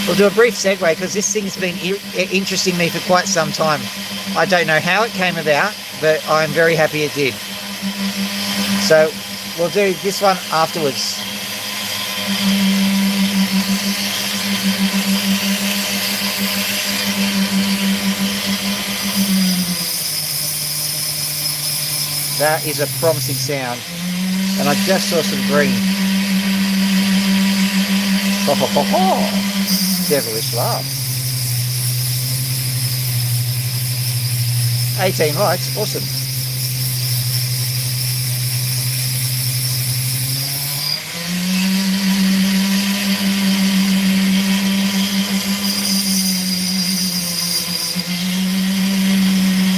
S1: We'll do a brief segue, because this thing's been interesting me for quite some time. I don't know how it came about, but I'm very happy it did. So we'll do this one afterwards. That is a promising sound, and I just saw some green. Ho ho ho ho! Devilish laugh. 18 likes, awesome.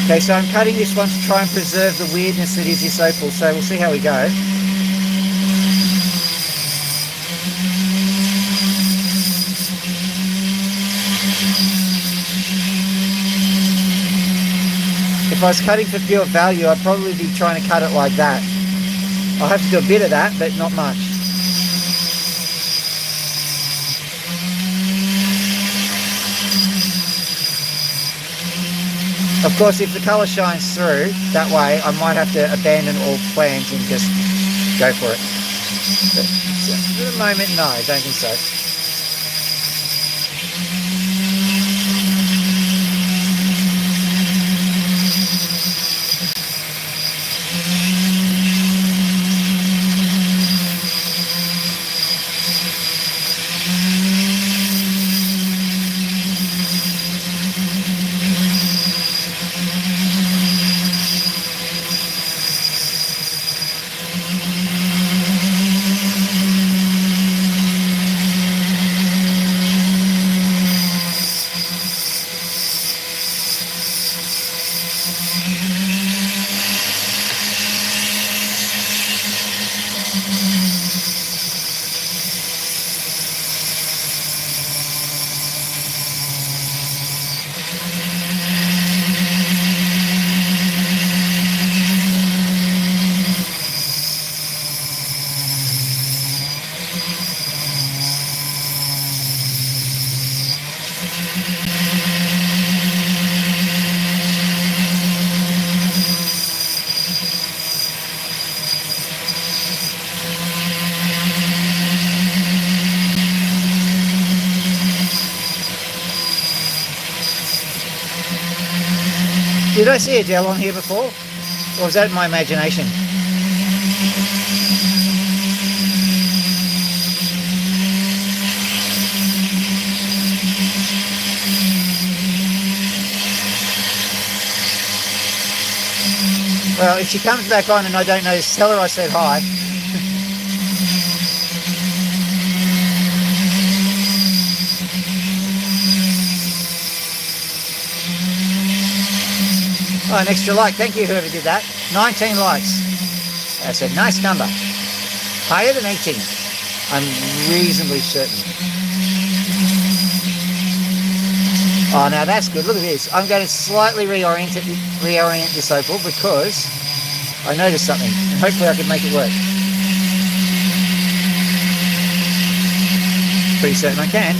S1: Okay, so I'm cutting this one to try and preserve the weirdness that is this opal, so we'll see how we go. If I was cutting for pure value, I'd probably be trying to cut it like that. I'll have to do a bit of that, but not much. Of course, if the colour shines through that way, I might have to abandon all plans and just go for it. But for the moment, no, I don't think so. Did I see a gel on here before? Or was that my imagination? Well, if she comes back on and I don't notice, tell her I said hi. Oh, an extra like. Thank you, whoever did that. 19 likes. That's a nice number. Higher than 18. I'm reasonably certain. Oh, now that's good. Look at this. I'm going to slightly reorient this opal because I noticed something. And hopefully I can make it work. Pretty certain I can.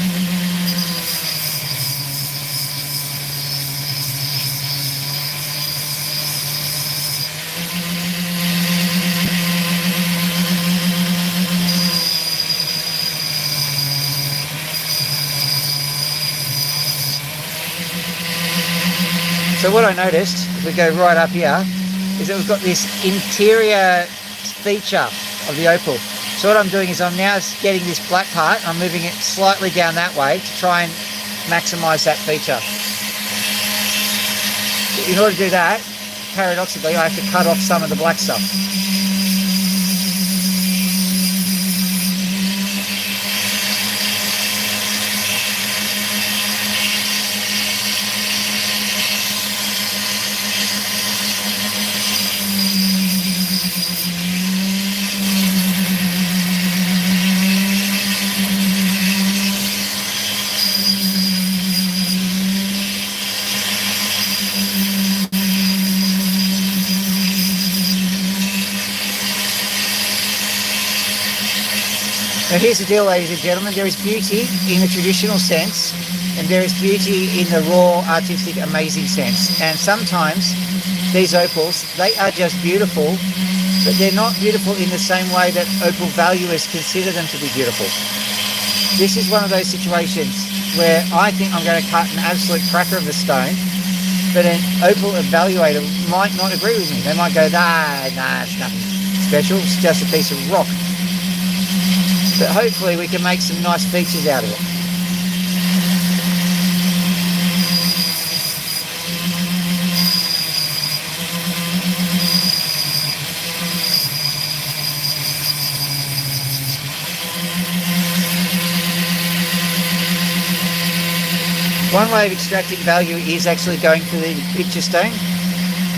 S1: So what I noticed, if we go right up here, is that we've got this interior feature of the opal. So what I'm doing is I'm now getting this black part, I'm moving it slightly down that way to try and maximise that feature. In order to do that, paradoxically, I have to cut off some of the black stuff. Now here's the deal, ladies and gentlemen, there is beauty in the traditional sense and there is beauty in the raw, artistic, amazing sense. And sometimes these opals, they are just beautiful, but they're not beautiful in the same way that opal valuers consider them to be beautiful. This is one of those situations where I think I'm going to cut an absolute cracker of a stone, but an opal evaluator might not agree with me. They might go, nah, it's nothing special, it's just a piece of rock. But hopefully we can make some nice features out of it. One way of extracting value is actually going for the picture stone.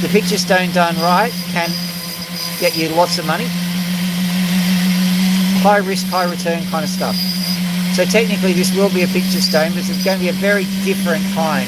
S1: The picture stone done right can get you lots of money. High risk, high return kind of stuff. So technically this will be a picture stone, but it's going to be a very different kind.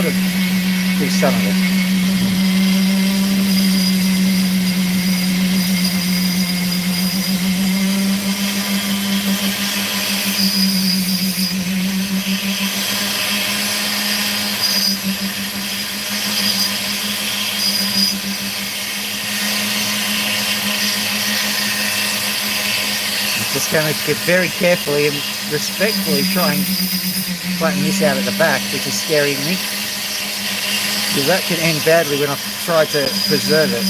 S1: sort of do some of it. Just going to get very carefully and respectfully try and flatten this out at the back, which is scary to me, because that can end badly when I've tried to preserve it.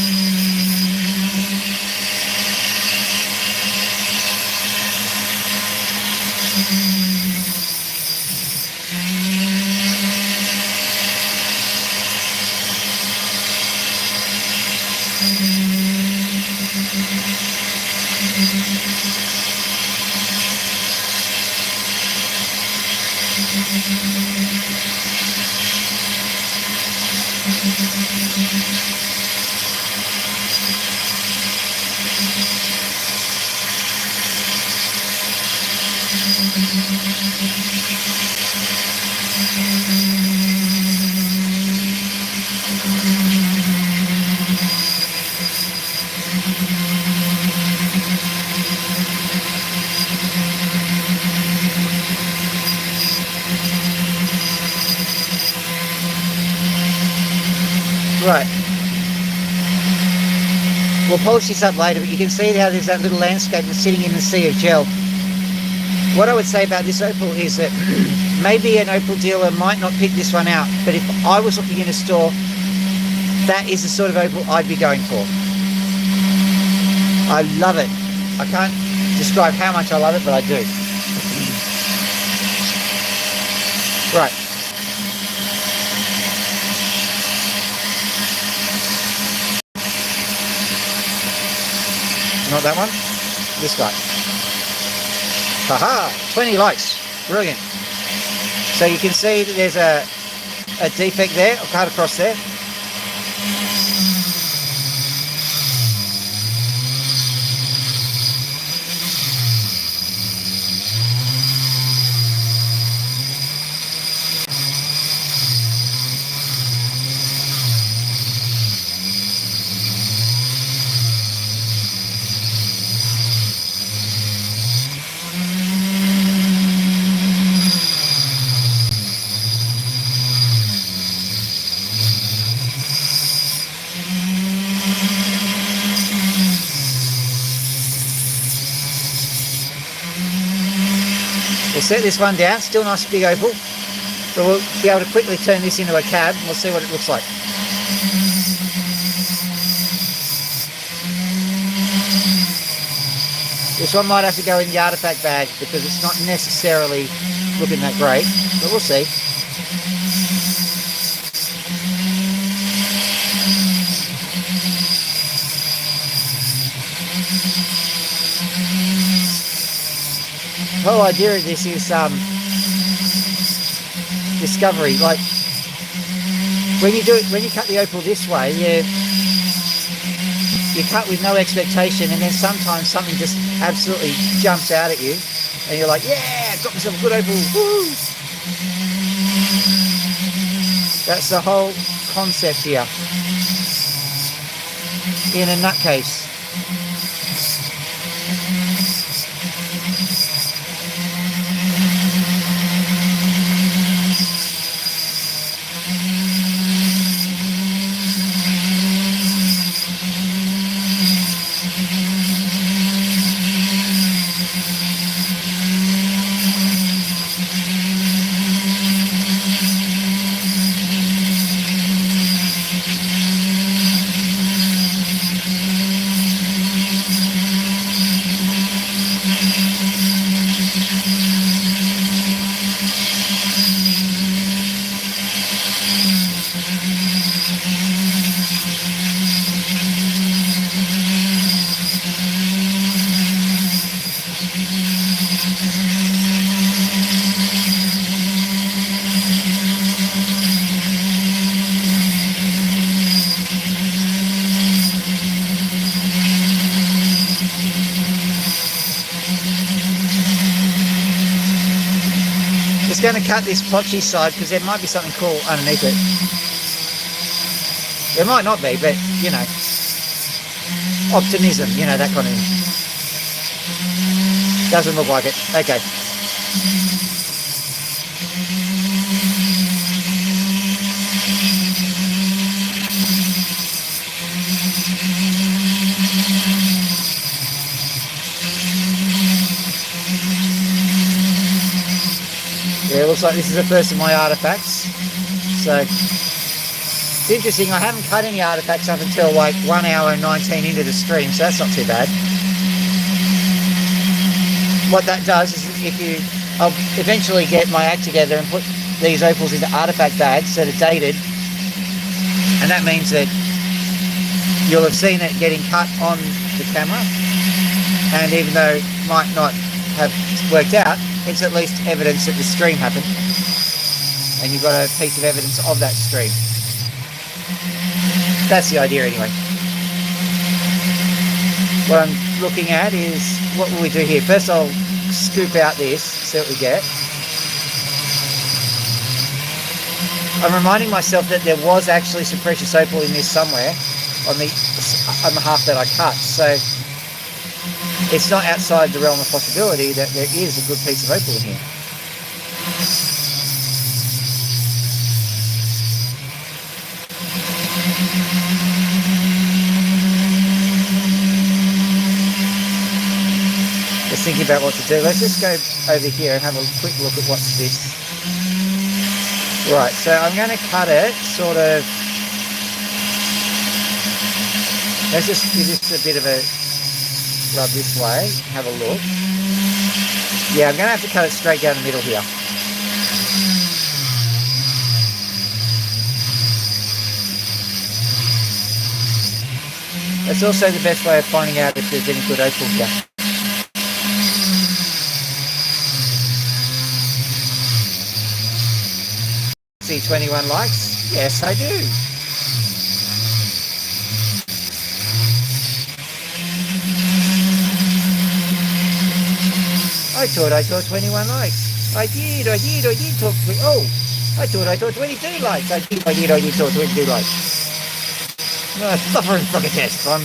S1: Right. We'll polish this up later, but you can see how there's that little landscape that's sitting in the sea of gel. What I would say about this opal is that maybe an opal dealer might not pick this one out, but if I was looking in a store, that is the sort of opal I'd be going for. I love it. I can't describe how much I love it, but I do. Right. Not that one, this guy. Haha, 20 likes, brilliant. So you can see that there's a defect there, I'll cut across there. We'll set this one down, still nice big opal, but we'll be able to quickly turn this into a cab and we'll see what it looks like. This one might have to go in the artifact bag because it's not necessarily looking that great, but we'll see. The whole idea of this is discovery. Like when you cut the opal this way, you cut with no expectation, and then sometimes something just absolutely jumps out at you, and you're like, yeah, got myself a good opal. Woo! That's the whole concept here. In a nutcase. was going to cut this potchy side because there might be something cool underneath it. There might not be, but, you know, optimism, you know, that kind of thing. Doesn't look like it. Okay. Yeah, it looks like this is the first of my artifacts. So, it's interesting, I haven't cut any artifacts up until like 1 hour and 19 into the stream, so that's not too bad. What that does is I'll eventually get my act together and put these opals into artifact bags that are dated. And that means that you'll have seen it getting cut on the camera. And even though it might not have worked out, it's at least evidence that the stream happened. And you've got a piece of evidence of that stream. That's the idea anyway. What I'm looking at is, what will we do here? First I'll scoop out this, see what we get. I'm reminding myself that there was actually some precious opal in this somewhere on the half that I cut. So it's not outside the realm of possibility that there is a good piece of opal in here. Just thinking about what to do. Let's just go over here and have a quick look at what's this. Right, so I'm going to cut it sort of. Let's just give this a bit of a rub this way, have a look. Yeah, I'm going to have to cut it straight down the middle here. That's also the best way of finding out if there's any good opal here. See 21 likes? Yes, I do. I thought I saw 21 likes. I did talk. Oh, I thought I saw 22 likes. I did saw 22 likes. Suffering fucking test, fun.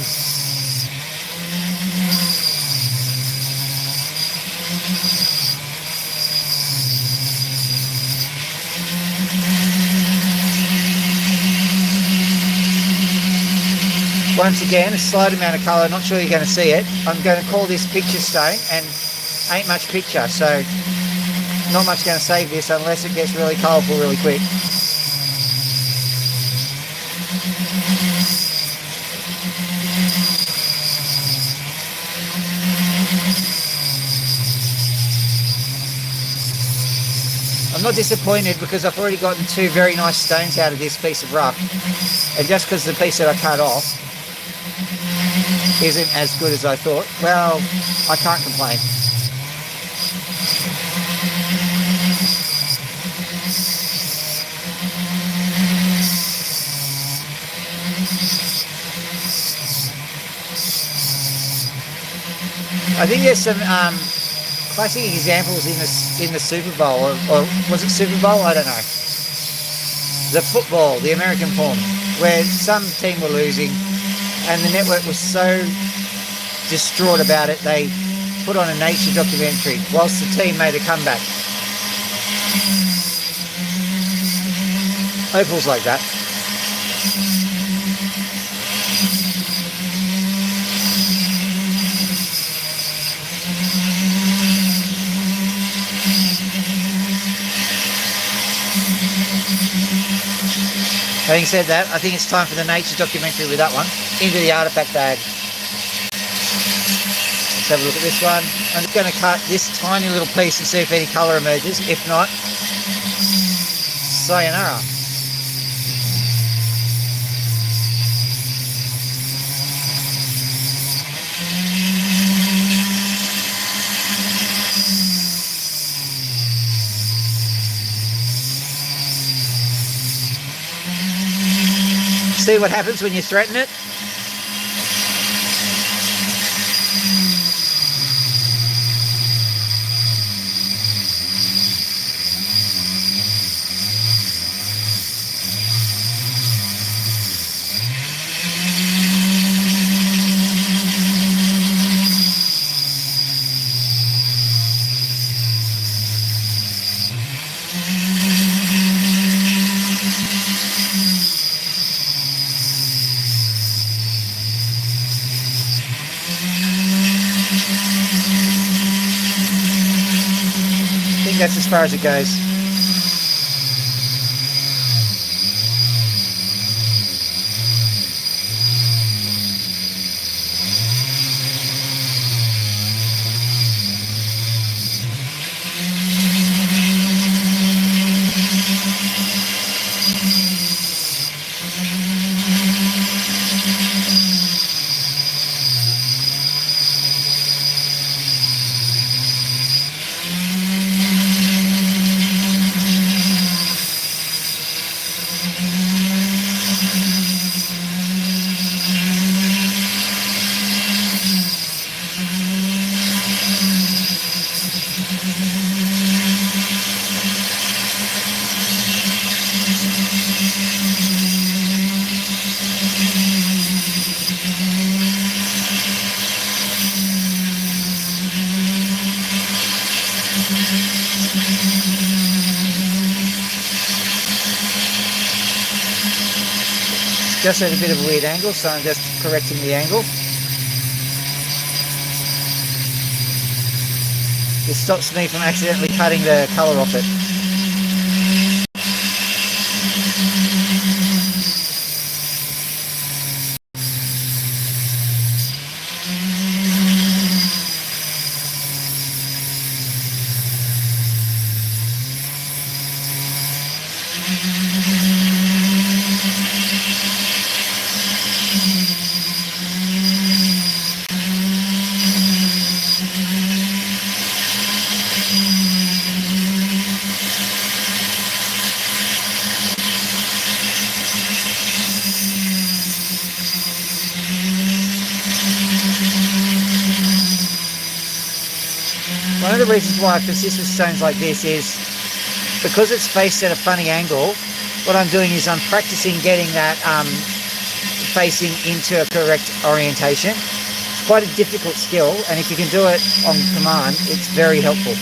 S1: Once again, a slight amount of colour, not sure you're going to see it. I'm going to call this picture stone, and ain't much picture, so not much going to save this unless it gets really colourful really quick. I'm not disappointed because I've already gotten two very nice stones out of this piece of rough, and just because the piece that I cut off isn't as good as I thought, well, I can't complain. I think there's some classic examples in the Super Bowl, or was it Super Bowl? I don't know. The football, the American form, where some team were losing, and the network was so distraught about it, they put on a nature documentary whilst the team made a comeback. Opals like that. Having said that, I think it's time for the nature documentary with that one. Into the artifact bag. Let's have a look at this one. I'm just going to cut this tiny little piece and see if any colour emerges. If not, sayonara. See what happens when you threaten it?
S3: that's as far as it goes. Just at a bit of a weird angle, so I'm just correcting the angle. This stops me from accidentally cutting the colour off it. One of the reasons why I persist with stones like this is because it's faced at a funny angle. What I'm doing is I'm practicing getting that facing into a correct orientation. It's quite a difficult skill, and if you can do it on command, it's very helpful.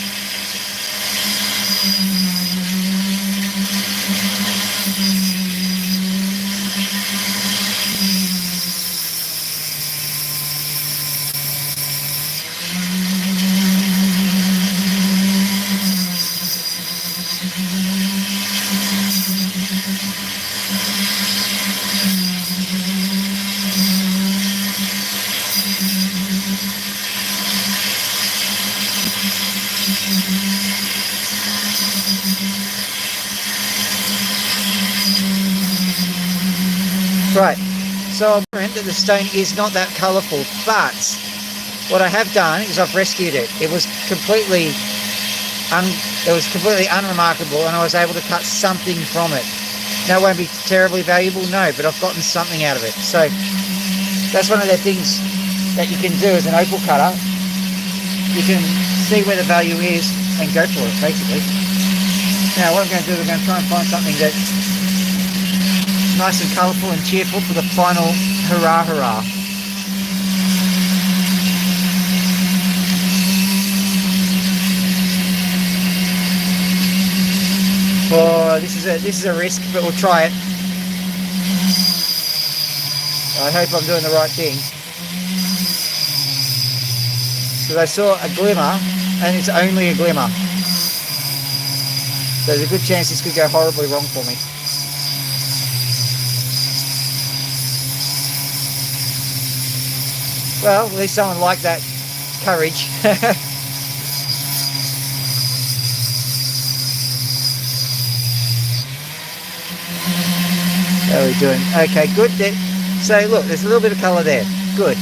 S3: Right, so I'm aware that the stone is not that colourful, but what I have done is I've rescued it. It was completely unremarkable, and I was able to cut something from it. Now, it won't be terribly valuable, no, but I've gotten something out of it. So that's one of the things that you can do as an opal cutter. You can see where the value is and go for it, basically. Now, what I'm going to do is I'm going to try and find something that's nice and colourful and cheerful for the final hurrah hurrah. Oh, this is a risk, but we'll try it. I hope I'm doing the right thing. Because I saw a glimmer, and it's only a glimmer. So there's a good chance this could go horribly wrong for me. Well, at least someone liked that courage. How are we doing? Okay, good. So look, there's a little bit of colour there. Good.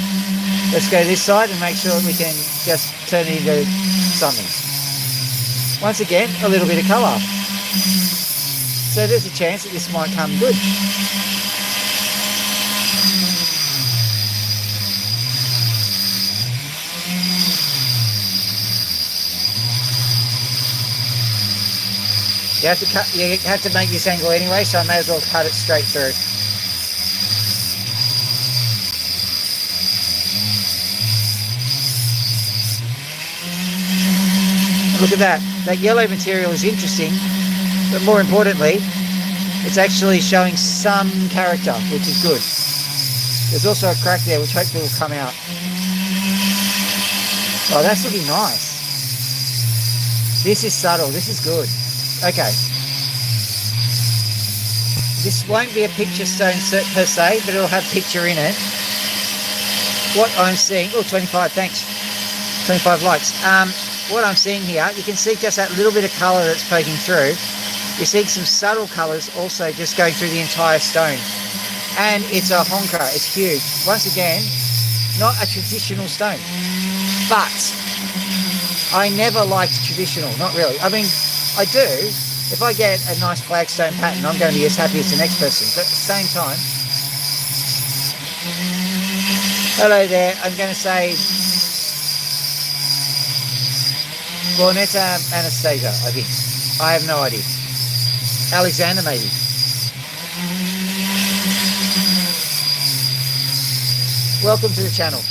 S3: Let's go this side and make sure we can just turn it into something. Once again, a little bit of colour. So there's a chance that this might come good. You have to make this angle anyway, so I may as well cut it straight through. Look at that. That yellow material is interesting, but more importantly, it's actually showing some character, which is good. There's also a crack there, which hopefully will come out. Oh, that's looking nice. This is subtle. This is good. Okay. This won't be a picture stone per se, but it'll have picture in it. What I'm seeing, oh, 25, thanks. 25 likes. What I'm seeing here, you can see just that little bit of colour that's poking through. You're seeing some subtle colours also just going through the entire stone. And it's a honker, it's huge. Once again, not a traditional stone. But I never liked traditional, not really. I mean, I do. If I get a nice flagstone pattern, I'm going to be as happy as the next person. But at the same time, hello there, I'm going to say Bornetta Anastasia, I think. I have no idea. Alexander, maybe. Welcome to the channel.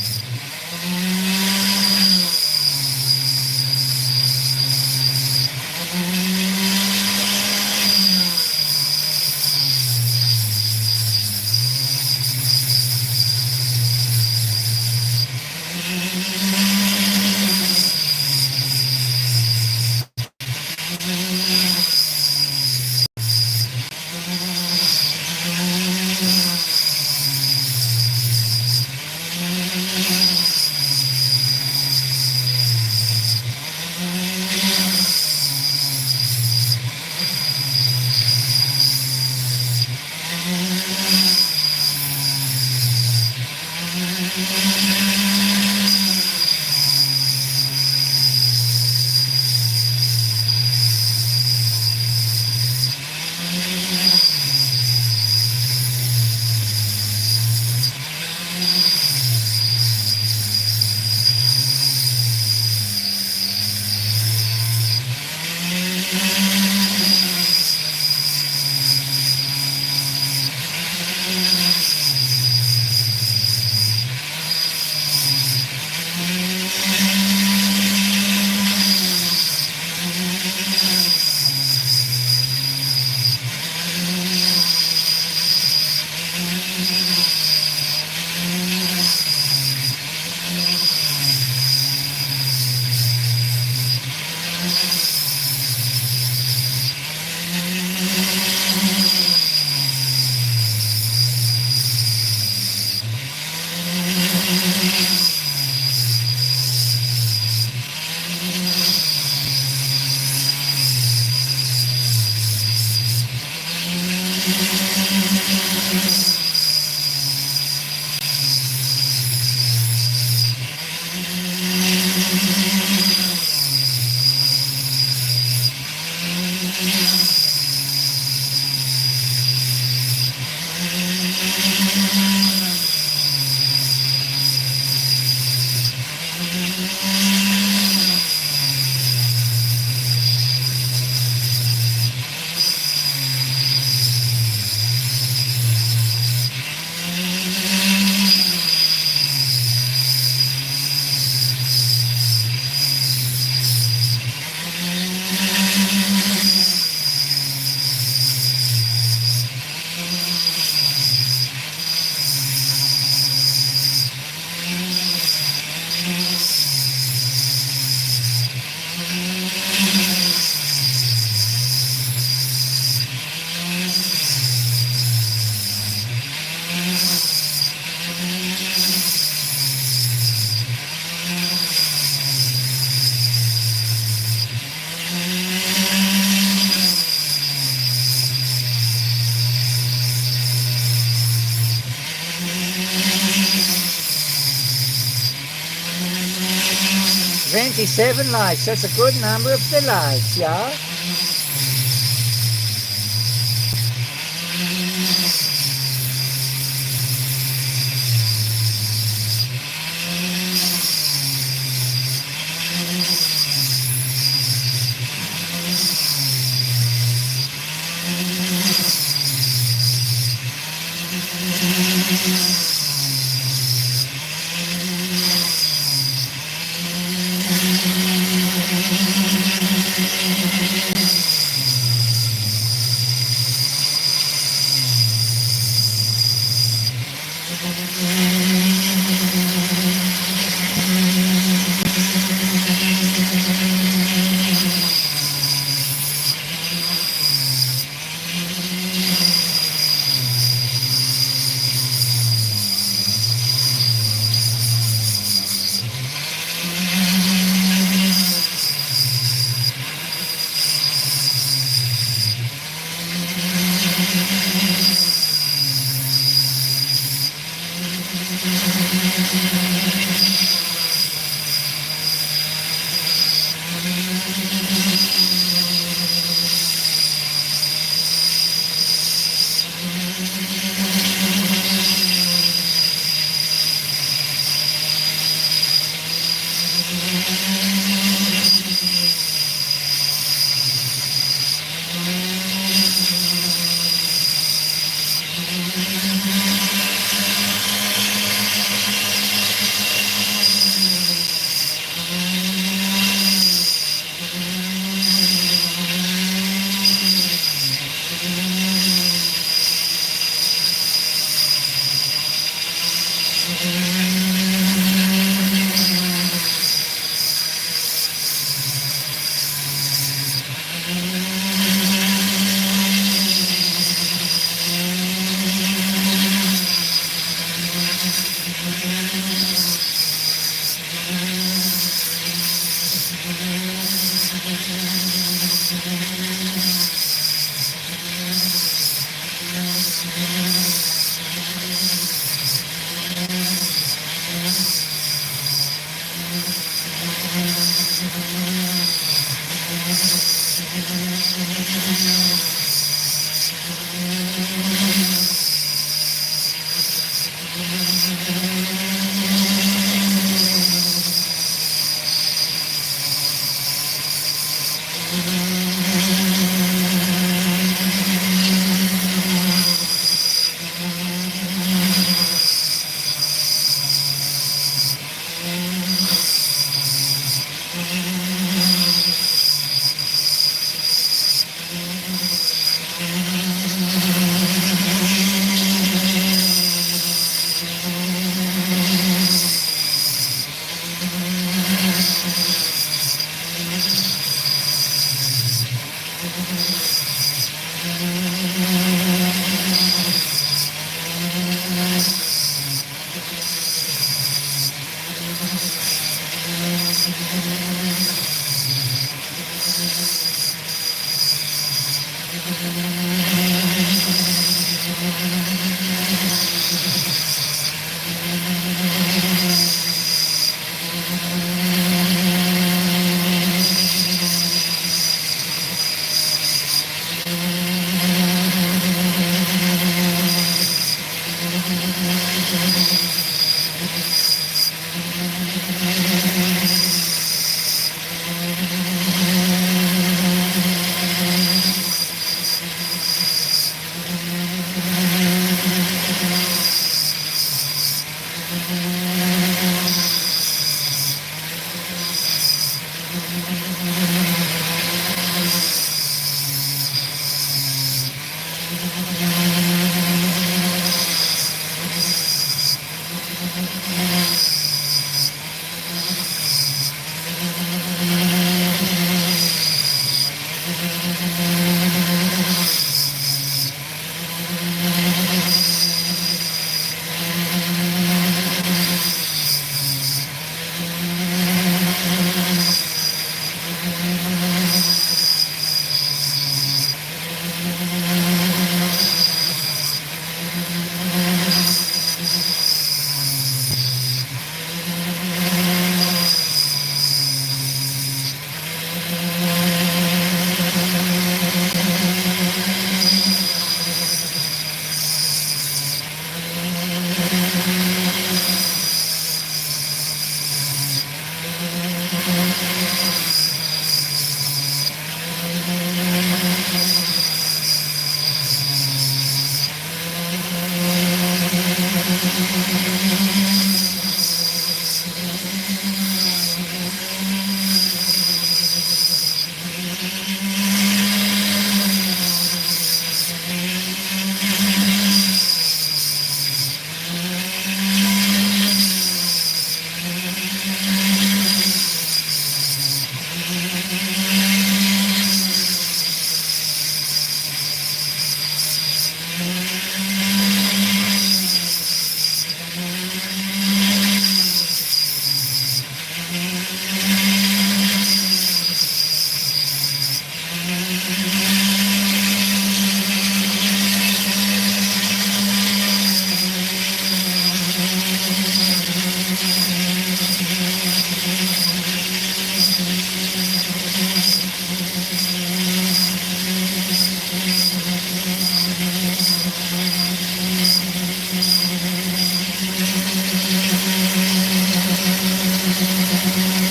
S3: Seven likes. That's a good number of the likes, yeah.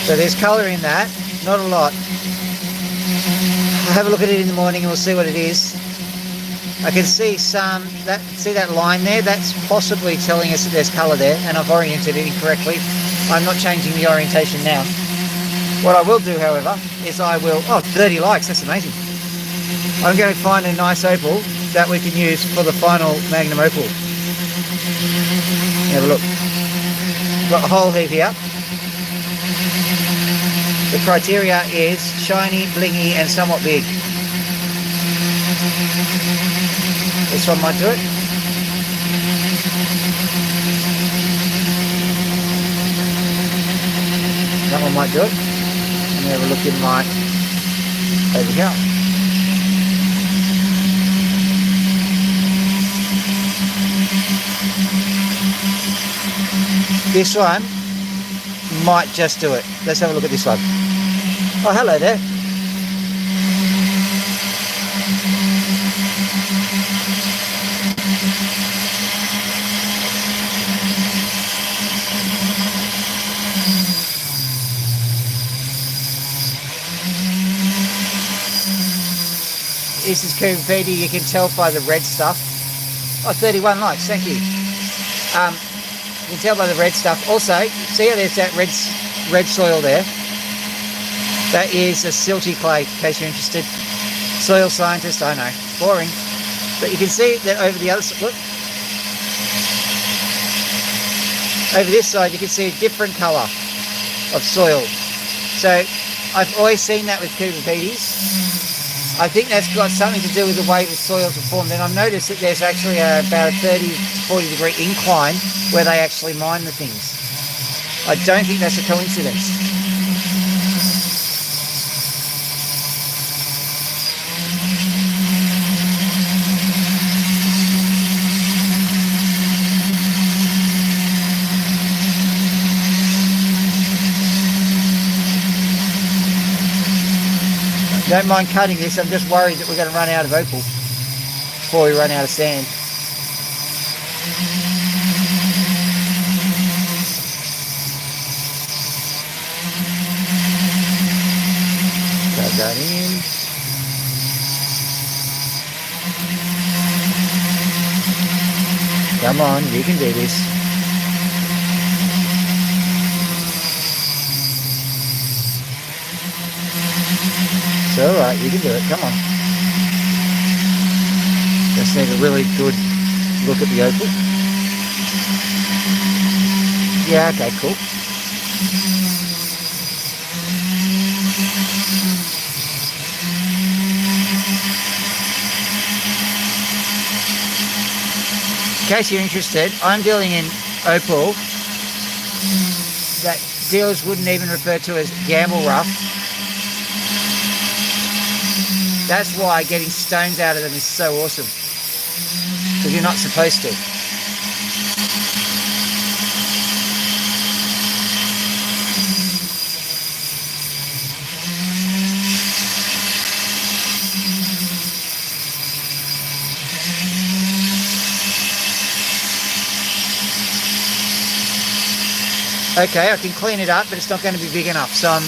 S3: So there's colour in that, not a lot. I'll have a look at it in the morning and we'll see what it is. I can see see that line there? That's possibly telling us that there's colour there, and I've oriented it incorrectly. I'm not changing the orientation now. What I will do, however, is I will... Oh, 30 likes, that's amazing. I'm going to find a nice opal that we can use for the final Magnum opal. Have a look. Got a whole heap here. The criteria is shiny, blingy, and somewhat big. This one might do it. That one might do it. Let me have a look in my... over here. This one might just do it. Let's have a look at this one. Oh, hello there. This is Kumpedi, you can tell by the red stuff. Oh, 31 likes, thank you. You can tell by the red stuff. Also, see how there's that red soil there? That is a silty clay, in case you're interested. Soil scientist, I know, boring. But you can see that over the other side, look. Over this side, you can see a different colour of soil. So, I've always seen that with Kumpedis. I think that's got something to do with the way the soils are formed. And I've noticed that there's actually about a 30 to 40 degree incline where they actually mine the things. I don't think that's a coincidence. Don't mind cutting this, I'm just worried that we're going to run out of opal before we run out of sand. Grab that in. Come on, you can do this. It's alright, you can do it, come on. Just need a really good look at the opal. Yeah, okay, cool. In case you're interested, I'm dealing in opal that dealers wouldn't even refer to as gamble rough. That's why getting stones out of them is so awesome. Because you're not supposed to. Okay, I can clean it up, but it's not going to be big enough. So I'm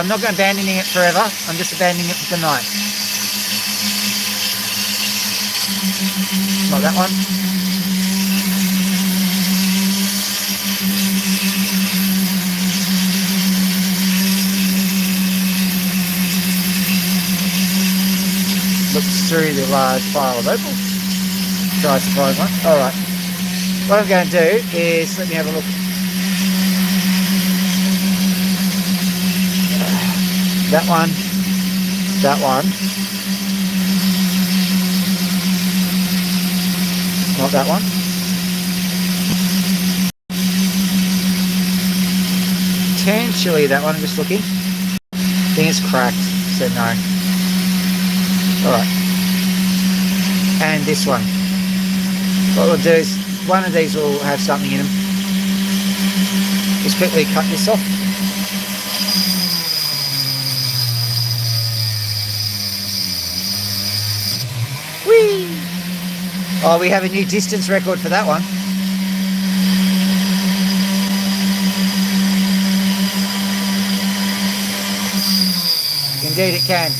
S3: not going to abandoning it forever. I'm just abandoning it for the night. Not that one. Looks through the large pile of opal. Try to find one. Alright. What I'm going to do is, let me have a look. That one. That one. Not that one. Potentially that one, I'm just looking. I think it's cracked, so no. Alright. And this one. What we'll do is, one of these will have something in them. Just quickly cut this off. Whee! Oh, we have a new distance record for that one. Indeed it can.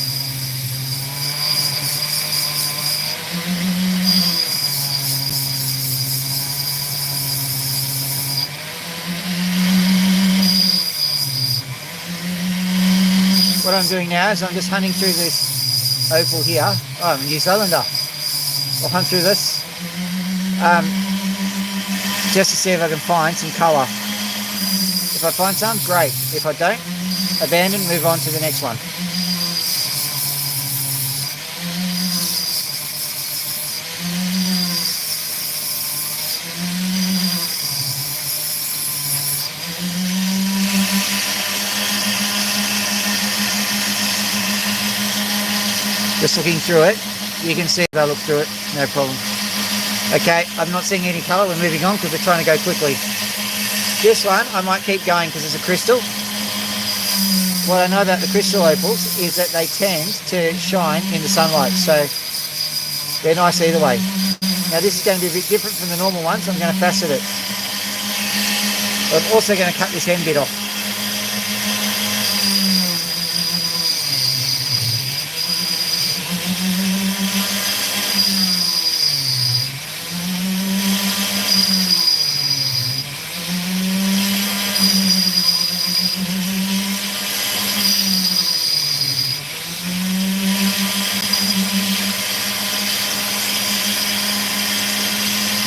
S3: What I'm doing now is I'm just hunting through this opal here. Oh, I'm a New Zealander. I'll hunt through this just to see if I can find some colour. If I find some, great. If I don't, abandon, move on to the next one. Just looking through it. You can see if I look through it, no problem. Okay, I'm not seeing any colour. We're moving on because we're trying to go quickly. This one, I might keep going because it's a crystal. What I know about the crystal opals is that they tend to shine in the sunlight, so they're nice either way. Now this is going to be a bit different from the normal ones. I'm going to facet it. I'm also going to cut this end bit off.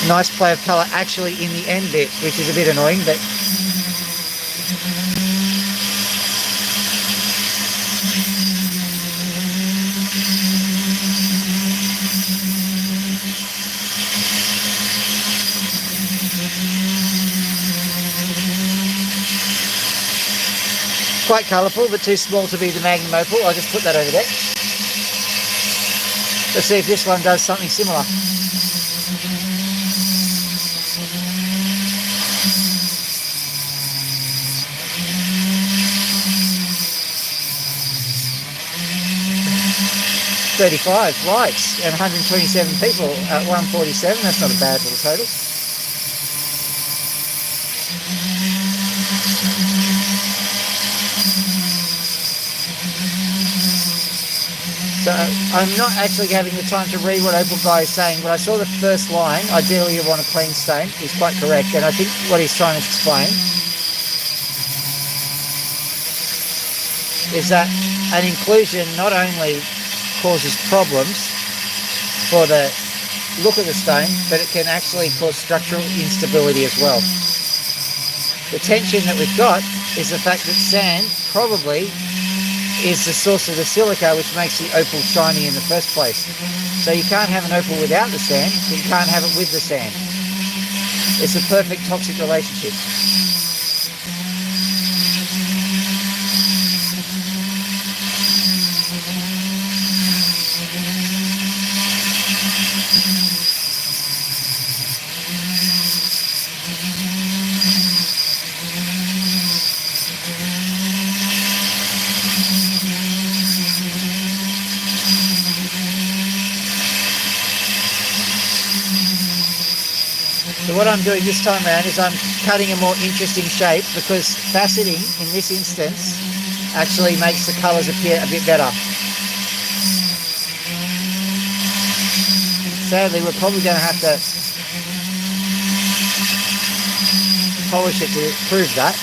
S3: Nice play of colour actually in the end bit, which is a bit annoying, but quite colourful, but too small to be the Magnum opal. I'll just put that over there. Let's see if this one does something similar. $35 likes and 127 people at 147. That's not a bad little total. So I'm not actually having the time to read what Opal Guy is saying, but I saw the first line, ideally you want a clean stone, is quite correct, and I think what he's trying to explain is that an inclusion not only causes problems for the look of the stone, but it can actually cause structural instability as well. The tension that we've got is the fact that sand probably is the source of the silica, which makes the opal shiny in the first place. So you can't have an opal without the sand, but you can't have it with the sand. It's a perfect toxic relationship. So what I'm doing this time around is I'm cutting a more interesting shape, because faceting in this instance actually makes the colours appear a bit better. Sadly, we're probably going to have to polish it to prove that.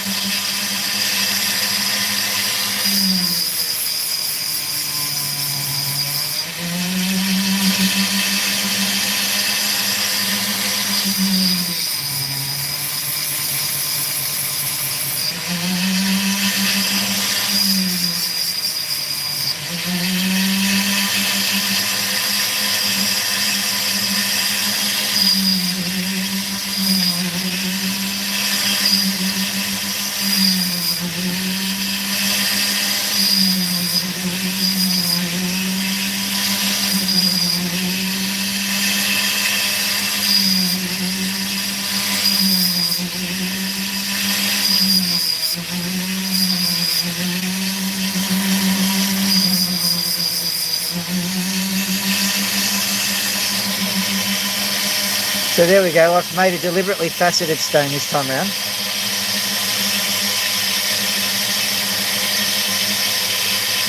S3: So there we go, I've made a deliberately faceted stone this time round.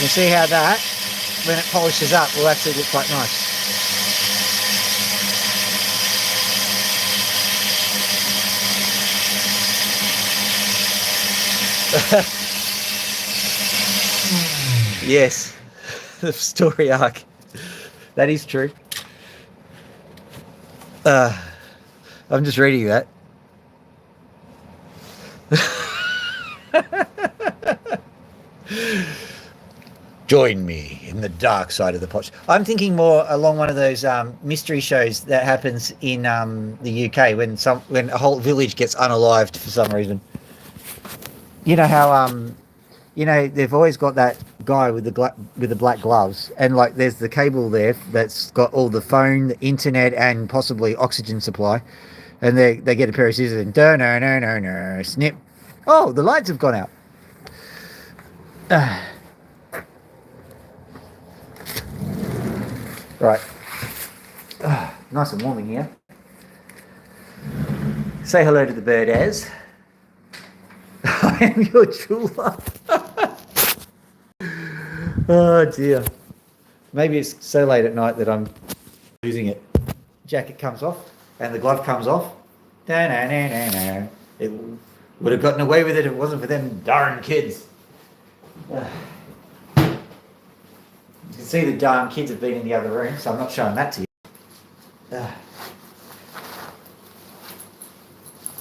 S3: You see how that, when it polishes up, will actually look quite nice. Yes, the story arc. That is true. I'm just reading that. Join me in the dark side of the pot. I'm thinking more along one of those mystery shows that happens in the UK when a whole village gets unalived for some reason. You know how they've always got that guy with the black gloves, and like there's the cable there that's got all the phone, the internet, and possibly oxygen supply, and they get a pair of scissors and no snip. Oh, the lights have gone out. Right. Nice and warm in here. Say hello to the bird, Az. I am your jeweler. Oh dear. Maybe it's so late at night that I'm losing it. Jacket comes off and the glove comes off. It would have gotten away with it if it wasn't for them darn kids. You can see the darn kids have been in the other room, so I'm not showing that to you.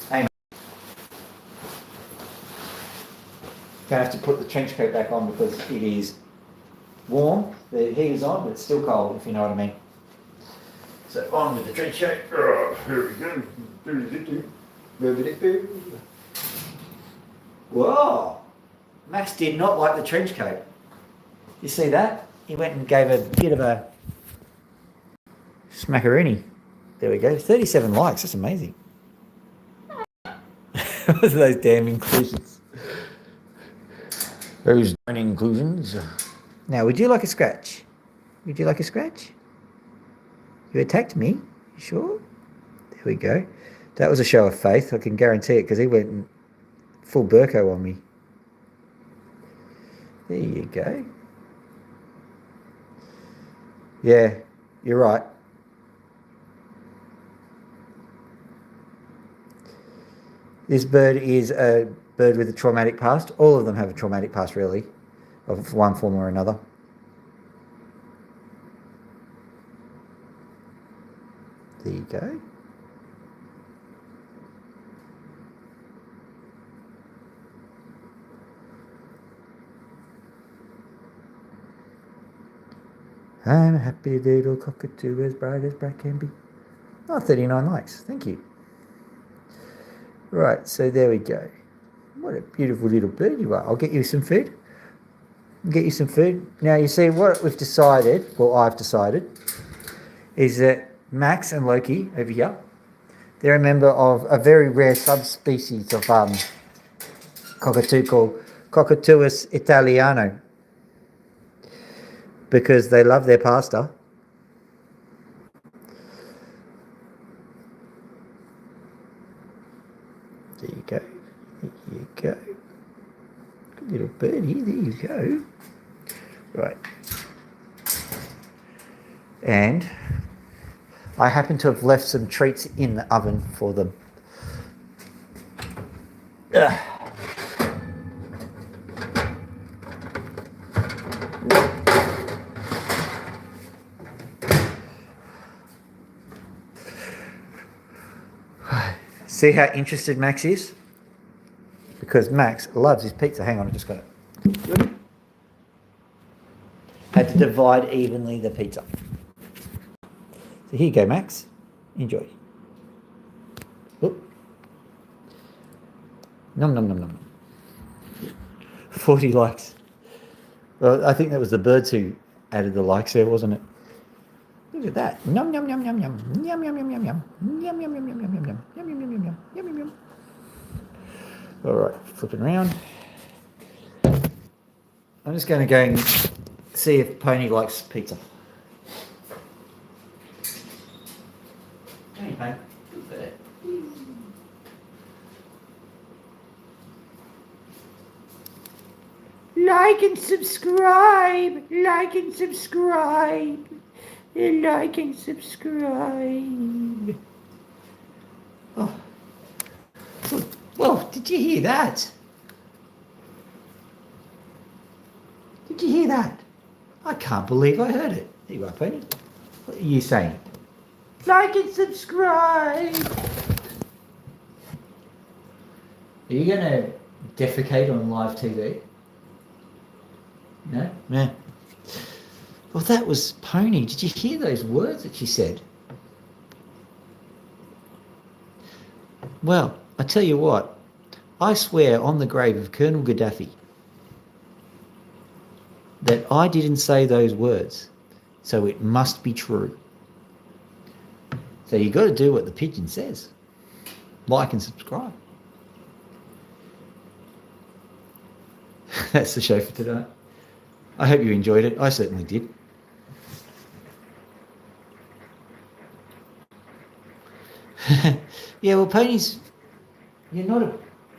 S3: Hey, gonna have to put the trench coat back on because it is warm. The heat is on, but it's still cold, if you know what I mean. So on with the trench coat. Oh, here we go. Whoa! Max did not like the trench coat. You see that? He went and gave a bit of a smackaroonie. There we go. 37 likes. That's amazing. Those are those damn inclusions. Those damn inclusions. Now, would you like a scratch? Would you like a scratch? You attacked me? You sure? There we go. That was a show of faith. I can guarantee it because he went full Burko on me. There you go. Yeah, you're right. This bird is a bird with a traumatic past. All of them have a traumatic past, really, of one form or another. There you go. I'm a happy little cockatoo, as bright can be. Oh, 39 likes. Thank you. Right, so there we go. What a beautiful little bird you are. I'll get you some food. Get you some food. Now, you see, what we've decided, well, I've decided, is that Max and Loki over here, they're a member of a very rare subspecies of cockatoo called Cockatoos italiano, because they love their pasta. There you go. There you go. Good little birdie. There you go. Right. And I happen to have left some treats in the oven for them. Ugh. See how interested Max is? Because Max loves his pizza. Hang on, I just got it. Had to divide evenly the pizza. So here you go, Max. Enjoy. Oop. Nom nom nom nom. 40 likes. Well, I think that was the birds who added the likes there, wasn't it? Look at that. Yum yum yum yum yum. Yum yum yum yum yum. Yum yum yum yum yum yum yum. Yum yum yum yum yum. Yum yum yum. Alright, flipping around. I'm just going to go and see if Pony likes pizza. Hey, mate.
S1: Like and subscribe. Like and subscribe. Like and subscribe. Oh. Well, did you hear that? Did you hear that? I can't believe I heard it. There you are, Pony. What are you saying? Like and subscribe. Are you going to defecate on live TV? No? No. Well, that was Pony. Did you hear those words that she said? Well, I tell you what. I swear on the grave of Colonel Gaddafi that I didn't say those words. So it must be true. So you got to do what the pigeon says. Like and subscribe. That's the show for today. I hope you enjoyed it. I certainly did. Yeah, well, ponies, you're not a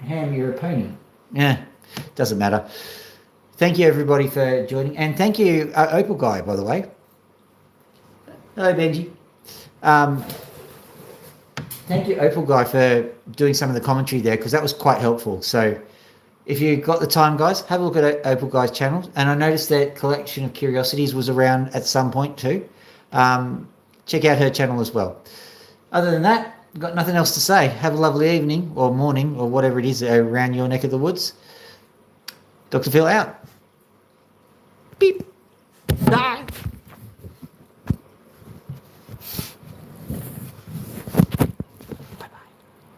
S1: ham, you're a pony. Yeah, doesn't matter. Thank you, everybody, for joining. And thank you, Opal Guy, by the way. Hello, Benji. Thank you, Opal Guy, for doing some of the commentary there, because that was quite helpful. So if you got the time, guys, have a look at Opal Guy's channel. And I noticed that Collection of Curiosities was around at some point too. Check out her channel as well. Other than that, got nothing else to say. Have a lovely evening or morning or whatever it is around your neck of the woods. Dr. Phil out. Beep. Bye.